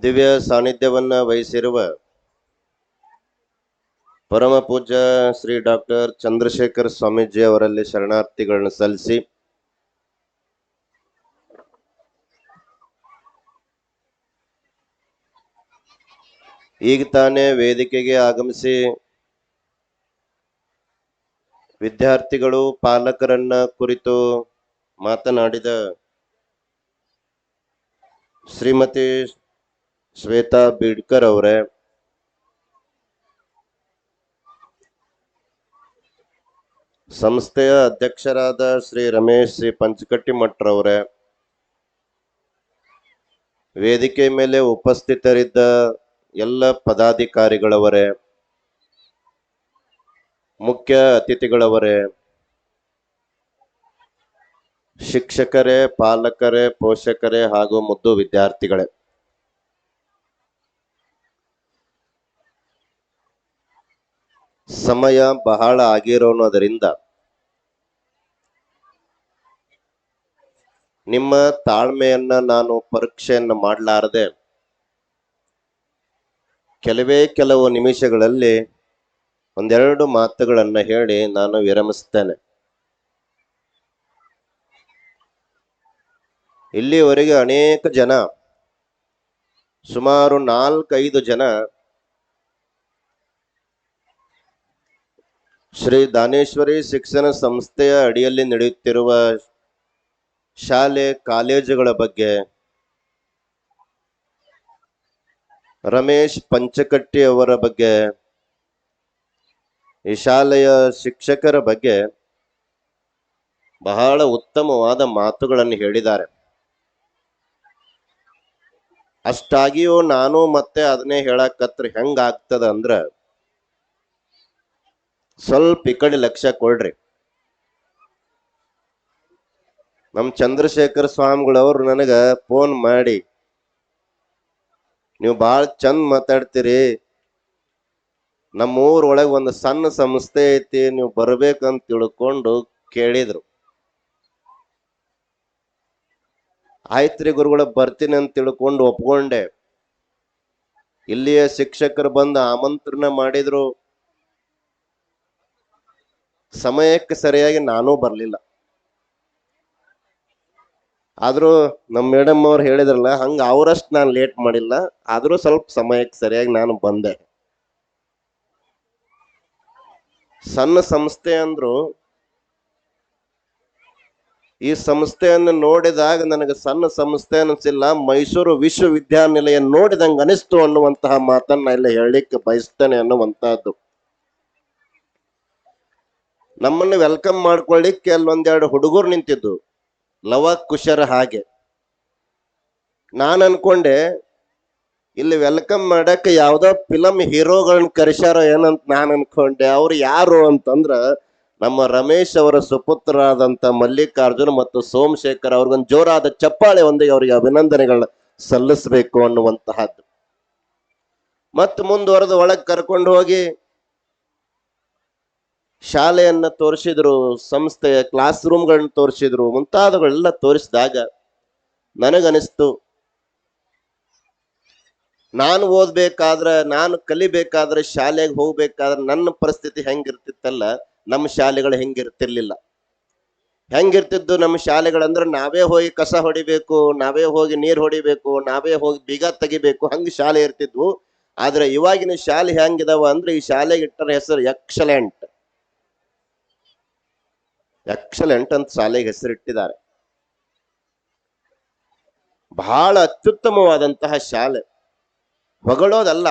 ದಿವ್ಯ ಸಾನ್ನಿಧ್ಯವನ್ನ ವಹಿಸಿರುವ ಪರಮ ಪೂಜ್ಯ ಶ್ರೀ ಡಾಕ್ಟರ್ ಚಂದ್ರಶೇಖರ್ ಸ್ವಾಮೀಜಿ ಅವರಲ್ಲಿ ಶರಣಾರ್ಥಿಗಳನ್ನು ಸಲ್ಲಿಸಿ ಈಗ ತಾನೇ ವೇದಿಕೆಗೆ ಆಗಮಿಸಿ ವಿದ್ಯಾರ್ಥಿಗಳು ಪಾಲಕರನ್ನ ಕುರಿತು ಮಾತನಾಡಿದ ಶ್ರೀಮತಿ ಶ್ವೇತಾ ಬೀಡ್ಕರ್ ಅವರೇ, ಸಂಸ್ಥೆಯ ಅಧ್ಯಕ್ಷರಾದ ಶ್ರೀ ರಮೇಶ್ ಶ್ರೀ ಪಂಚಕಟ್ಟಿಮಠ್ರವರೇ, ವೇದಿಕೆ ಮೇಲೆ ಉಪಸ್ಥಿತರಿದ್ದ ಎಲ್ಲ ಪದಾಧಿಕಾರಿಗಳವರೇ, ಮುಖ್ಯ ಅತಿಥಿಗಳವರೇ, ಶಿಕ್ಷಕರೇ, ಪಾಲಕರೇ, ಪೋಷಕರೇ ಹಾಗೂ ಮುದ್ದು ವಿದ್ಯಾರ್ಥಿಗಳೇ, ಸಮಯ ಬಹಳ ಆಗಿರೋಣದರಿಂದ ನಿಮ್ಮ ತಾಳ್ಮೆಯನ್ನ ನಾನು ಪರೀಕ್ಷೆಯನ್ನ ಮಾಡಲಾರದೆ ಕೆಲವು ನಿಮಿಷಗಳಲ್ಲಿ ಒಂದೆರಡು ಮಾತುಗಳನ್ನ ಹೇಳಿ ನಾನು ವಿರಮಿಸ್ತೇನೆ. ಇಲ್ಲಿವರೆಗೆ ಅನೇಕ ಜನ, ಸುಮಾರು 4-5 ಜನ ಶ್ರೀ ದಾನೇಶ್ವರಿ ಶಿಕ್ಷಣ ಸಂಸ್ಥೆಯ ಅಡಿಯಲ್ಲಿ ನಡೆಯುತ್ತಿರುವ ಶಾಲೆ ಕಾಲೇಜುಗಳ ಬಗ್ಗೆ, ರಮೇಶ್ ಪಂಚಕಟ್ಟಿ ಅವರ ಬಗ್ಗೆ, ಈ ಶಾಲೆಯ ಶಿಕ್ಷಕರ ಬಗ್ಗೆ ಬಹಳ ಉತ್ತಮವಾದ ಮಾತುಗಳನ್ನು ಹೇಳಿದ್ದಾರೆ. ಅಷ್ಟಾಗಿಯೂ ನಾನು ಮತ್ತೆ ಅದನ್ನೇ ಹೇಳಕತ್ರ ಹೆಂಗಾಗ್ತದ ಅಂದ್ರ, ಸ್ವಲ್ಪ ಈ ಕಡೆ ಲಕ್ಷ್ಯ ಕೊಡ್ರಿ. ನಮ್ ಚಂದ್ರಶೇಖರ್ ಸ್ವಾಮಿಗಳವ್ರು ನನಗ ಫೋನ್ ಮಾಡಿ, ನೀವು ಭಾಳ ಚಂದ ಮಾತಾಡ್ತೀರಿ, ನಮ್ಮ ಊರೊಳಗೆ ಒಂದು ಸಣ್ಣ ಸಂಸ್ಥೆ ಐತಿ, ನೀವು ಬರ್ಬೇಕಂತ ತಿಳ್ಕೊಂಡು ಕೇಳಿದ್ರು. ಆಯ್ತ್ರಿ ಗುರುಗಳ, ಬರ್ತೀನಿ ಅಂತ ತಿಳ್ಕೊಂಡು ಒಪ್ಕೊಂಡೆ. ಇಲ್ಲಿಯ ಶಿಕ್ಷಕರು ಬಂದು ಆಮಂತ್ರಣ ಮಾಡಿದ್ರು. ಸಮಯಕ್ಕೆ ಸರಿಯಾಗಿ ನಾನೂ ಬರ್ಲಿಲ್ಲ. ಆದ್ರೂ ನಮ್ಮ ಮೇಡಮ್ ಅವ್ರು ಹೇಳಿದ್ರಲ್ಲ, ಹಂಗ ಅವರಷ್ಟು ನಾನು ಲೇಟ್ ಮಾಡಿಲ್ಲ, ಆದ್ರೂ ಸ್ವಲ್ಪ ಸಮಯಕ್ಕೆ ಸರಿಯಾಗಿ ನಾನು ಬಂದೆ. ಸಣ್ಣ ಸಂಸ್ಥೆ ಅಂದ್ರು ಈ ಸಂಸ್ಥೆಯನ್ನು ನೋಡಿದಾಗ ನನಗೆ ಸಣ್ಣ ಸಂಸ್ಥೆ ಅನಿಸಿಲ್ಲ, ಮೈಸೂರು ವಿಶ್ವವಿದ್ಯಾನಿಲಯ ನೋಡಿದಂಗೆ ಅನಿಸ್ತು ಅನ್ನುವಂತಹ ಮಾತನ್ನ ಇಲ್ಲಿ ಹೇಳಲಿಕ್ಕೆ ಬಯಸ್ತೇನೆ ಅನ್ನುವಂತಹದ್ದು. ನಮ್ಮನ್ನು ವೆಲ್ಕಮ್ ಮಾಡ್ಕೊಳ್ಳಿಕ್ಕೆ ಅಲ್ಲೊಂದೆರಡು ಹುಡುಗರು ನಿಂತಿದ್ದು, ಲವ ಕುಶರ ಹಾಗೆ. ನಾನು ಅನ್ಕೊಂಡೆ ಇಲ್ಲಿ ವೆಲ್ಕಮ್ ಮಾಡಕ್ಕೆ ಯಾವ್ದೋ ಫಿಲಮ್ ಹೀರೋಗಳನ್ನ ಕರೆಸ್ಯಾರೋ ಏನಂತ ನಾನು ಅನ್ಕೊಂಡೆ. ಅವ್ರು ಯಾರು ಅಂತಂದ್ರ ನಮ್ಮ ರಮೇಶ್ ಅವರ ಸುಪುತ್ರರಾದಂತ ಮಲ್ಲಿಕಾರ್ಜುನ್ ಮತ್ತು ಸೋಮಶೇಖರ್ ಅವ್ರಿಗೊಂದು ಜೋರಾದ ಚಪ್ಪಾಳೆ ಒಂದಿಗೆ ಅವರಿಗೆ ಅಭಿನಂದನೆಗಳನ್ನ ಸಲ್ಲಿಸಬೇಕು ಅನ್ನುವಂತಹದ್ದು. ಮತ್ತು ಮುಂದುವರೆದು ಒಳಗೆ ಕರ್ಕೊಂಡು ಹೋಗಿ ಶಾಲೆಯನ್ನ ತೋರಿಸಿದ್ರು, ಸಂಸ್ಥೆಯ ಕ್ಲಾಸ್ ರೂಮ್ಗಳನ್ನ ತೋರಿಸಿದ್ರು, ಮುಂತಾದವುಗಳೆಲ್ಲ ತೋರಿಸಿದಾಗ ನನಗನಿಸ್ತು, ನಾನು ಓದ್ಬೇಕಾದ್ರೆ, ನಾನು ಕಲಿಬೇಕಾದ್ರೆ, ಶಾಲೆಗೆ ಹೋಗ್ಬೇಕಾದ್ರೆ ನನ್ನ ಪರಿಸ್ಥಿತಿ ಹೆಂಗಿರ್ತಿತ್ತಲ್ಲ, ನಮ್ಮ ಶಾಲೆಗಳು ಹೆಂಗಿರ್ತಿರ್ಲಿಲ್ಲ. ಹೆಂಗಿರ್ತಿದ್ದು ನಮ್ಮ ಶಾಲೆಗಳಂದ್ರೆ ನಾವೇ ಹೋಗಿ ಕಸ ಹೊಡಿಬೇಕು, ನಾವೇ ಹೋಗಿ ನೀರು ಹೊಡಿಬೇಕು, ನಾವೇ ಹೋಗಿ ಬೀಗ ತೆಗಿಬೇಕು, ಹಂಗೆ ಶಾಲೆ ಇರ್ತಿದ್ವು. ಆದ್ರೆ ಇವಾಗಿನ ಶಾಲೆ ಹೆಂಗಿದಾವ ಅಂದ್ರೆ ಈ ಶಾಲೆಗೆ ಇಟ್ಟರ ಹೆಸರು ಎಕ್ಸಲೆಂಟ್ ಅಂತ ಶಾಲೆಗೆ ಹೆಸರಿಟ್ಟಿದ್ದಾರೆ. ಬಹಳ ಅತ್ಯುತ್ತಮವಾದಂತಹ ಶಾಲೆ, ಹೊಗಳೋದಲ್ಲ.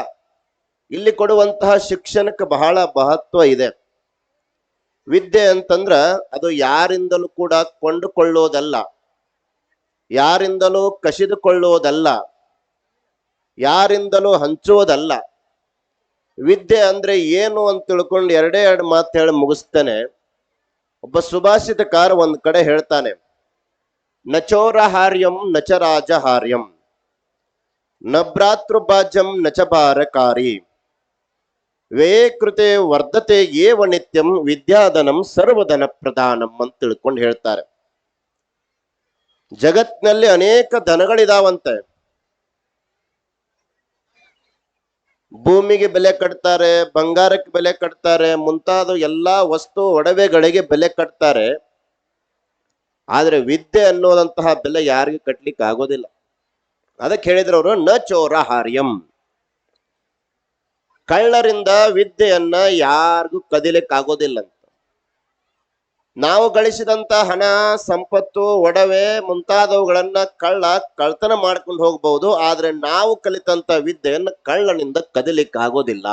ಇಲ್ಲಿ ಕೊಡುವಂತಹ ಶಿಕ್ಷಣಕ್ಕೆ ಬಹಳ ಮಹತ್ವ ಇದೆ. ವಿದ್ಯೆ ಅಂತಂದ್ರ ಅದು ಯಾರಿಂದಲೂ ಕೂಡ ಕೊಂಡುಕೊಳ್ಳೋದಲ್ಲ, ಯಾರಿಂದಲೂ ಕಸಿದುಕೊಳ್ಳೋದಲ್ಲ, ಯಾರಿಂದಲೂ ಹಂಚೋದಲ್ಲ. ವಿದ್ಯೆ ಅಂದ್ರೆ ಏನು ಅಂತ ತಿಳ್ಕೊಂಡು ಎರಡು ಮಾತು ಹೇಳಿ ಮುಗಿಸ್ತೇನೆ. ಒಬ್ಬ ಸುಭಾಷಿತಕಾರ ಒಂದ್ ಕಡೆ ಹೇಳ್ತಾನೆ, ನಚೋರಹಾರ್ಯಂ ನಚ ರಾಜಹಾರ್ಯಂ ನ ಭ್ರಾತೃಭಾಜ್ಯಂ ನಚ ಭಾರಕಾರಿ ವೇ ಕೃತೆ ವರ್ಧತೆ ಏವ ನಿತ್ಯಂ ವಿದ್ಯಾಧನಂ ಸರ್ವಧನ ಪ್ರಧಾನಂ ಅಂತ ತಿಳ್ಕೊಂಡು ಹೇಳ್ತಾರೆ. ಜಗತ್ನಲ್ಲಿ ಅನೇಕ ಧನಗಳಿದಾವಂತೆ. ಭೂಮಿಗೆ ಬೆಲೆ ಕಟ್ತಾರೆ, ಬಂಗಾರಕ್ಕೆ ಬೆಲೆ ಕಟ್ತಾರೆ, ಮುಂತಾದ ಎಲ್ಲಾ ವಸ್ತು ಒಡವೆಗಳಿಗೆ ಬೆಲೆ ಕಟ್ತಾರೆ. ಆದ್ರೆ ವಿದ್ಯೆ ಅನ್ನೋದಂತಹ ಬೆಲೆ ಯಾರಿಗೂ ಕಟ್ಲಿಕ್ಕೆ ಆಗೋದಿಲ್ಲ. ಅದಕ್ಕೆ ಹೇಳಿದ್ರವರು ನ ಚೋರಹಾರ್ಯಂ, ಕಳ್ಳರಿಂದ ವಿದ್ಯೆಯನ್ನ ಯಾರಿಗೂ ಕದಿಲಿಕ್ಕೆ ಆಗೋದಿಲ್ಲ ಅಂತ. ನಾವು ಗಳಿಸಿದಂತ ಹಣ, ಸಂಪತ್ತು, ಒಡವೆ ಮುಂತಾದವುಗಳನ್ನ ಕಳ್ತನ ಮಾಡ್ಕೊಂಡು ಹೋಗ್ಬಹುದು. ಆದ್ರೆ ನಾವು ಕಲಿತಂತ ವಿದ್ಯೆಯನ್ನ ಕಳ್ಳನಿಂದ ಕದಿಲಿಕ್ಕೆ ಆಗೋದಿಲ್ಲ.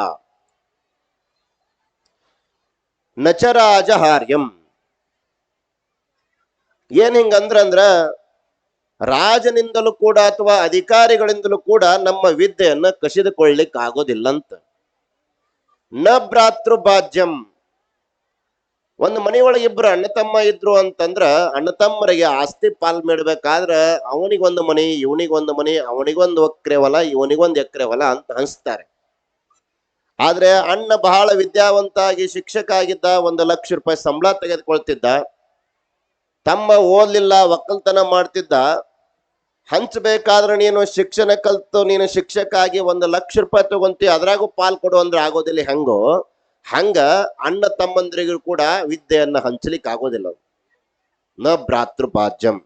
ನಚರಾಜಹಾರ್ಯಂ ಏನ್ ಹಿಂಗಂದ್ರ ರಾಜನಿಂದಲೂ ಕೂಡ ಅಥವಾ ಅಧಿಕಾರಿಗಳಿಂದಲೂ ಕೂಡ ನಮ್ಮ ವಿದ್ಯೆಯನ್ನ ಕಸಿದುಕೊಳ್ಳಿಕ್ಕೆ ಆಗೋದಿಲ್ಲ ಅಂತ. ನ ಭ್ರಾತೃಭಾಜ್ಯಂ, ಒಂದು ಮನೆಯೊಳಗೆ ಇಬ್ರು ಅಣ್ಣ ತಮ್ಮ ಇದ್ರು ಅಂತಂದ್ರ ಅಣ್ಣ ತಮ್ಮರಿಗೆ ಆಸ್ತಿ ಪಾಲ್ ಮಾಡ್ಬೇಕಾದ್ರ ಅವನಿಗೊಂದು ಮನೆ, ಇವನಿಗೊಂದು ಮನೆ, ಅವನಿಗೊಂದು ಎಕರೆ ಹೊಲ, ಇವನಿಗೊಂದು ಎಕರೆ ಹೊಲ ಅಂತ ಹಂಚ್ತಾರೆ. ಆದ್ರೆ ಅಣ್ಣ ಬಹಳ ವಿದ್ಯಾವಂತ ಆಗಿ ಶಿಕ್ಷಕ ಆಗಿದ್ದ, 1 ಲಕ್ಷ ರೂಪಾಯಿ ಸಂಬಳ ತೆಗೆದುಕೊಳ್ತಿದ್ದ. ತಮ್ಮ ಓದ್ಲಿಲ್ಲ, ಒಕ್ಕಲ್ತನ ಮಾಡ್ತಿದ್ದ. ಹಂಚಬೇಕಾದ್ರೆ ನೀನು ಶಿಕ್ಷಣ ಕಲ್ತು ನೀನು ಶಿಕ್ಷಕ ಆಗಿ 1 ಲಕ್ಷ ರೂಪಾಯಿ ತಗೊಂತಿ, ಅದ್ರಾಗೂ ಪಾಲ್ ಕೊಡು ಅಂದ್ರೆ ಆಗೋದಿಲ್ಲ. ಹೆಂಗೋ ಹಂಗ ಅಣ್ಣ ತಮ್ಮಂದ್ರಿಗೂ ಕೂಡ ವಿದ್ಯೆಯನ್ನ ಹಂಚಲಿಕ್ಕೆ ಆಗೋದಿಲ್ಲ. ನ ಭ್ರಾತೃಭಾಜ್ಯಂ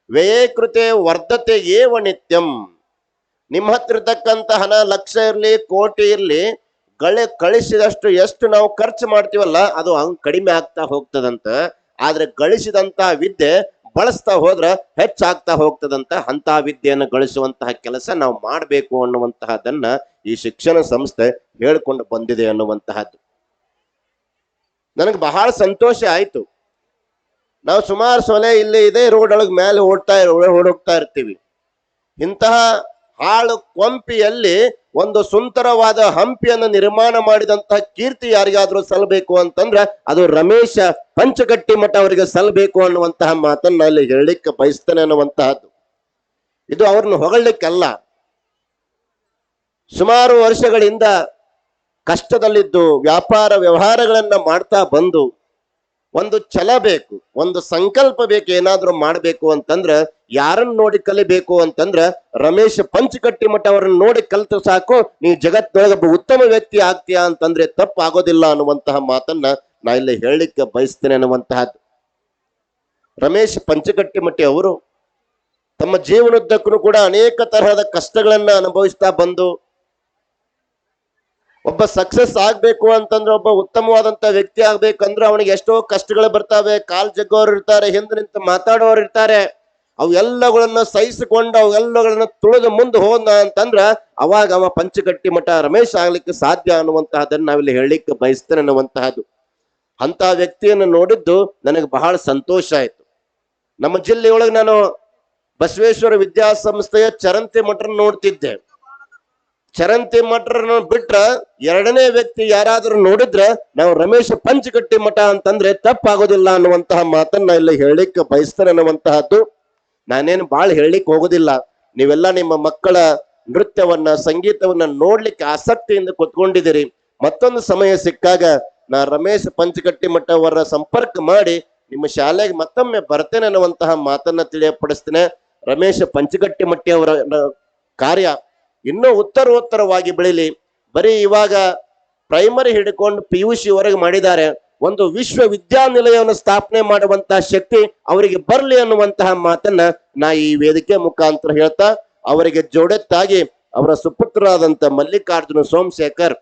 ವ್ಯಯೇ ಕೃತೆ ವರ್ಧತೆ ಏವ ನಿತ್ಯಂ, ನಿಮ್ಮ ಹತ್ರ ಇರ್ತಕ್ಕಂಥ ಹಣ ಲಕ್ಷ ಇರ್ಲಿ, ಕೋಟಿ ಇರ್ಲಿ, ಕಳಿಸಿದಷ್ಟು ಎಷ್ಟು ನಾವು ಖರ್ಚು ಮಾಡ್ತೀವಲ್ಲ ಅದು ಹಂಗ್ ಕಡಿಮೆ ಆಗ್ತಾ ಹೋಗ್ತದಂತ. ಆದ್ರೆ ಗಳಿಸಿದಂತ ವಿದ್ಯೆ ಬಳಸ್ತಾ ಹೋದ್ರ ಹೆಚ್ಚಾಗ್ತಾ ಹೋಗ್ತದಂತ. ಅಂತ ವಿದ್ಯೆಯನ್ನು ಗಳಿಸುವಂತಹ ಕೆಲಸ ನಾವು ಮಾಡಬೇಕು ಅನ್ನುವಂತಹದನ್ನ ಈ ಶಿಕ್ಷಣ ಸಂಸ್ಥೆ ಹೇಳ್ಕೊಂಡು ಬಂದಿದೆ ಅನ್ನುವಂತಹದ್ದು ನನಗೆ ಬಹಳ ಸಂತೋಷ ಆಯ್ತು. ನಾವು ಸುಮಾರು ಸೊಲೆ ಇಲ್ಲಿ ಇದೇ ರೋಡ್ ಒಳಗೆ ಮೇಲೆ ಓಡೋಗ್ತಾ ಇರ್ತೀವಿ. ಇಂತಹ ಹಾಳು ಕೊಂಪಿಯಲ್ಲಿ ಒಂದು ಸುಂದರವಾದ ಹಂಪಿಯನ್ನು ನಿರ್ಮಾಣ ಮಾಡಿದಂತಹ ಕೀರ್ತಿ ಯಾರಿಗಾದ್ರೂ ಸಲ್ಲಬೇಕು ಅಂತಂದ್ರೆ ಅದು ರಮೇಶ ಪಂಚಗಟ್ಟಿ ಮಠ ಅವರಿಗೆ ಸಲ್ಲಬೇಕು ಅನ್ನುವಂತಹ ಮಾತನ್ನ ಅಲ್ಲಿ ಹೇಳಲಿಕ್ಕೆ ಬಯಸ್ತೇನೆ ಅನ್ನುವಂತಹದ್ದು. ಇದು ಅವ್ರನ್ನ ಹೊಗಳಲಿಕ್ಕಲ್ಲ. ಸುಮಾರು ವರ್ಷಗಳಿಂದ ಕಷ್ಟದಲ್ಲಿದ್ದು ವ್ಯಾಪಾರ ವ್ಯವಹಾರಗಳನ್ನ ಮಾಡ್ತಾ ಬಂದು ಒಂದು ಛಲ ಬೇಕು, ಒಂದು ಸಂಕಲ್ಪ ಬೇಕು, ಏನಾದ್ರೂ ಮಾಡ್ಬೇಕು ಅಂತಂದ್ರ ಯಾರನ್ನ ನೋಡಿ ಕಲಿಬೇಕು ಅಂತಂದ್ರ ರಮೇಶ್ ಪಂಚಕಟ್ಟಿ ಮಠ ಅವರನ್ನ ನೋಡಿ ಕಲಿತು ಸಾಕು, ನೀ ಜಗತ್ತಿನೊಳಗೊಬ್ಬ ಉತ್ತಮ ವ್ಯಕ್ತಿ ಆಗ್ತೀಯಾ ಅಂತಂದ್ರೆ ತಪ್ಪಾಗೋದಿಲ್ಲ ಅನ್ನುವಂತಹ ಮಾತನ್ನ ನಾ ಇಲ್ಲಿ ಹೇಳಲಿಕ್ಕೆ ಬಯಸ್ತೇನೆ ಅನ್ನುವಂತಹದ್ದು. ರಮೇಶ್ ಪಂಚಕಟ್ಟಿ ಮಠ ಅವರು ತಮ್ಮ ಜೀವನದ್ದಕ್ಕೂ ಕೂಡ ಅನೇಕ ತರಹದ ಕಷ್ಟಗಳನ್ನ ಅನುಭವಿಸ್ತಾ ಬಂದು ಒಬ್ಬ ಸಕ್ಸಸ್ ಆಗ್ಬೇಕು ಅಂತಂದ್ರೆ, ಒಬ್ಬ ಉತ್ತಮವಾದಂತ ವ್ಯಕ್ತಿ ಆಗ್ಬೇಕಂದ್ರೆ ಅವನಿಗೆ ಎಷ್ಟೋ ಕಷ್ಟಗಳು ಬರ್ತಾವೆ. ಕಾಲ್ ಜಗ್ಗೋರು ಇರ್ತಾರೆ, ಹಿಂದೆ ನಿಂತು ಮಾತಾಡೋರು ಇರ್ತಾರೆ. ಅವೆಲ್ಲಗಳನ್ನ ಸಹಿಸಿಕೊಂಡು ಅವೆಲ್ಲಗಳನ್ನ ತುಳಿದು ಮುಂದೆ ಹೋದ ಅಂತಂದ್ರ ಅವಾಗ ಅವ ಪಂಚಗಟ್ಟಿ ಮಠ ರಮೇಶ್ ಆಗ್ಲಿಕ್ಕೆ ಸಾಧ್ಯ ಅನ್ನುವಂತಹದನ್ನ ನಾವಿಲ್ಲಿ ಹೇಳಲಿಕ್ಕೆ ಬಯಸ್ತೇನೆ ಅನ್ನುವಂತಹದ್ದು. ಅಂತ ವ್ಯಕ್ತಿಯನ್ನು ನೋಡಿದ್ದು ನನಗೆ ಬಹಳ ಸಂತೋಷ ಆಯ್ತು. ನಮ್ಮ ಜಿಲ್ಲೆಯೊಳಗೆ ನಾನು ಬಸವೇಶ್ವರ ವಿದ್ಯಾಸಂಸ್ಥೆಯ ಚರಂತಿ ಮಠನ ನೋಡ್ತಿದ್ದೆ. ಚರಂತಿ ಮಠರನ್ನು ಬಿಟ್ರ ಎರಡನೇ ವ್ಯಕ್ತಿ ಯಾರಾದ್ರೂ ನೋಡಿದ್ರೆ ನಾವು ರಮೇಶ್ ಪಂಚಗಟ್ಟಿ ಮಠ ಅಂತಂದ್ರೆ ತಪ್ಪಾಗೋದಿಲ್ಲ ಅನ್ನುವಂತಹ ಮಾತನ್ನ ಇಲ್ಲಿ ಹೇಳಲಿಕ್ಕೆ ಬಯಸ್ತೇನೆ ಅನ್ನುವಂತಹದ್ದು. ನಾನೇನು ಬಾಳ್ ಹೇಳಲಿಕ್ಕೆ ಹೋಗೋದಿಲ್ಲ. ನೀವೆಲ್ಲ ನಿಮ್ಮ ಮಕ್ಕಳ ನೃತ್ಯವನ್ನ ಸಂಗೀತವನ್ನ ನೋಡ್ಲಿಕ್ಕೆ ಆಸಕ್ತಿಯಿಂದ ಕುತ್ಕೊಂಡಿದ್ದೀರಿ. ಮತ್ತೊಂದು ಸಮಯ ಸಿಕ್ಕಾಗ ನಾ ರಮೇಶ್ ಪಂಚಗಟ್ಟಿ ಮಠ ಅವರ ಸಂಪರ್ಕ ಮಾಡಿ ನಿಮ್ಮ ಶಾಲೆಗೆ ಮತ್ತೊಮ್ಮೆ ಬರ್ತೇನೆ ಅನ್ನುವಂತಹ ಮಾತನ್ನ ತಿಳಿಯಪಡಿಸ್ತೇನೆ. ರಮೇಶ್ ಪಂಚಗಟ್ಟಿ ಮಠ ಅವರ ಕಾರ್ಯ ಇನ್ನೂ ಉತ್ತರೋತ್ತರವಾಗಿ ಬೆಳಿಲಿ. ಬರೀ ಇವಾಗ ಪ್ರೈಮರಿ ಹಿಡ್ಕೊಂಡು PUC ವರೆಗೆ ಮಾಡಿದ್ದಾರೆ. ಒಂದು ವಿಶ್ವವಿದ್ಯಾನಿಲಯವನ್ನು ಸ್ಥಾಪನೆ ಮಾಡುವಂತಹ ಶಕ್ತಿ ಅವರಿಗೆ ಬರಲಿ ಅನ್ನುವಂತಹ ಮಾತನ್ನ ನಾ ಈ ವೇದಿಕೆ ಮುಖಾಂತರ ಹೇಳ್ತಾ, ಅವರಿಗೆ ಜೋಡೆತ್ತಾಗಿ ಅವರ ಸುಪುತ್ರರಾದಂತ ಮಲ್ಲಿಕಾರ್ಜುನ ಸೋಮಶೇಖರ್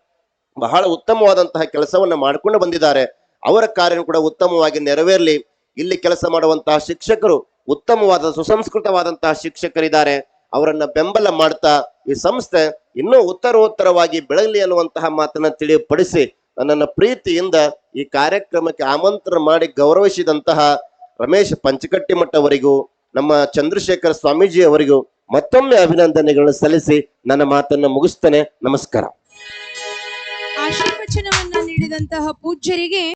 ಬಹಳ ಉತ್ತಮವಾದಂತಹ ಕೆಲಸವನ್ನ ಮಾಡಿಕೊಂಡು ಬಂದಿದ್ದಾರೆ. ಅವರ ಕಾರ್ಯ ಕೂಡ ಉತ್ತಮವಾಗಿ ನೆರವೇರಲಿ. ಇಲ್ಲಿ ಕೆಲಸ ಮಾಡುವಂತಹ ಶಿಕ್ಷಕರು ಉತ್ತಮವಾದ ಸುಸಂಸ್ಕೃತವಾದಂತಹ ಶಿಕ್ಷಕರಿದ್ದಾರೆ. ಅವರನ್ನ ಬೆಂಬಲ ಮಾಡ್ತಾ ಈ ಸಂಸ್ಥೆ ಇನ್ನೂ ಉತ್ತರೋತ್ತರವಾಗಿ ಬೆಳಗಲಿ ಅನ್ನುವಂತಹ ಮಾತನ್ನ ತಿಳಿಯಪಡಿಸಿ ನನ್ನನ್ನು ಪ್ರೀತಿಯಿಂದ ಈ ಕಾರ್ಯಕ್ರಮಕ್ಕೆ ಆಮಂತ್ರಣ ಮಾಡಿ ಗೌರವಿಸಿದಂತಹ ರಮೇಶ್ ಪಂಚಗಟ್ಟಿ ಮಠ ಅವರಿಗೂ ನಮ್ಮ ಚಂದ್ರಶೇಖರ್ ಸ್ವಾಮೀಜಿ ಅವರಿಗೂ ಮತ್ತೊಮ್ಮೆ ಅಭಿನಂದನೆಗಳನ್ನು ಸಲ್ಲಿಸಿ ನನ್ನ ಮಾತನ್ನು ಮುಗಿಸ್ತೇನೆ. ನಮಸ್ಕಾರ. ಆಶೀರ್ವಚನವನ್ನ ನೀಡಿದಂತಹ ಪೂಜ್ಯರಿಗೆ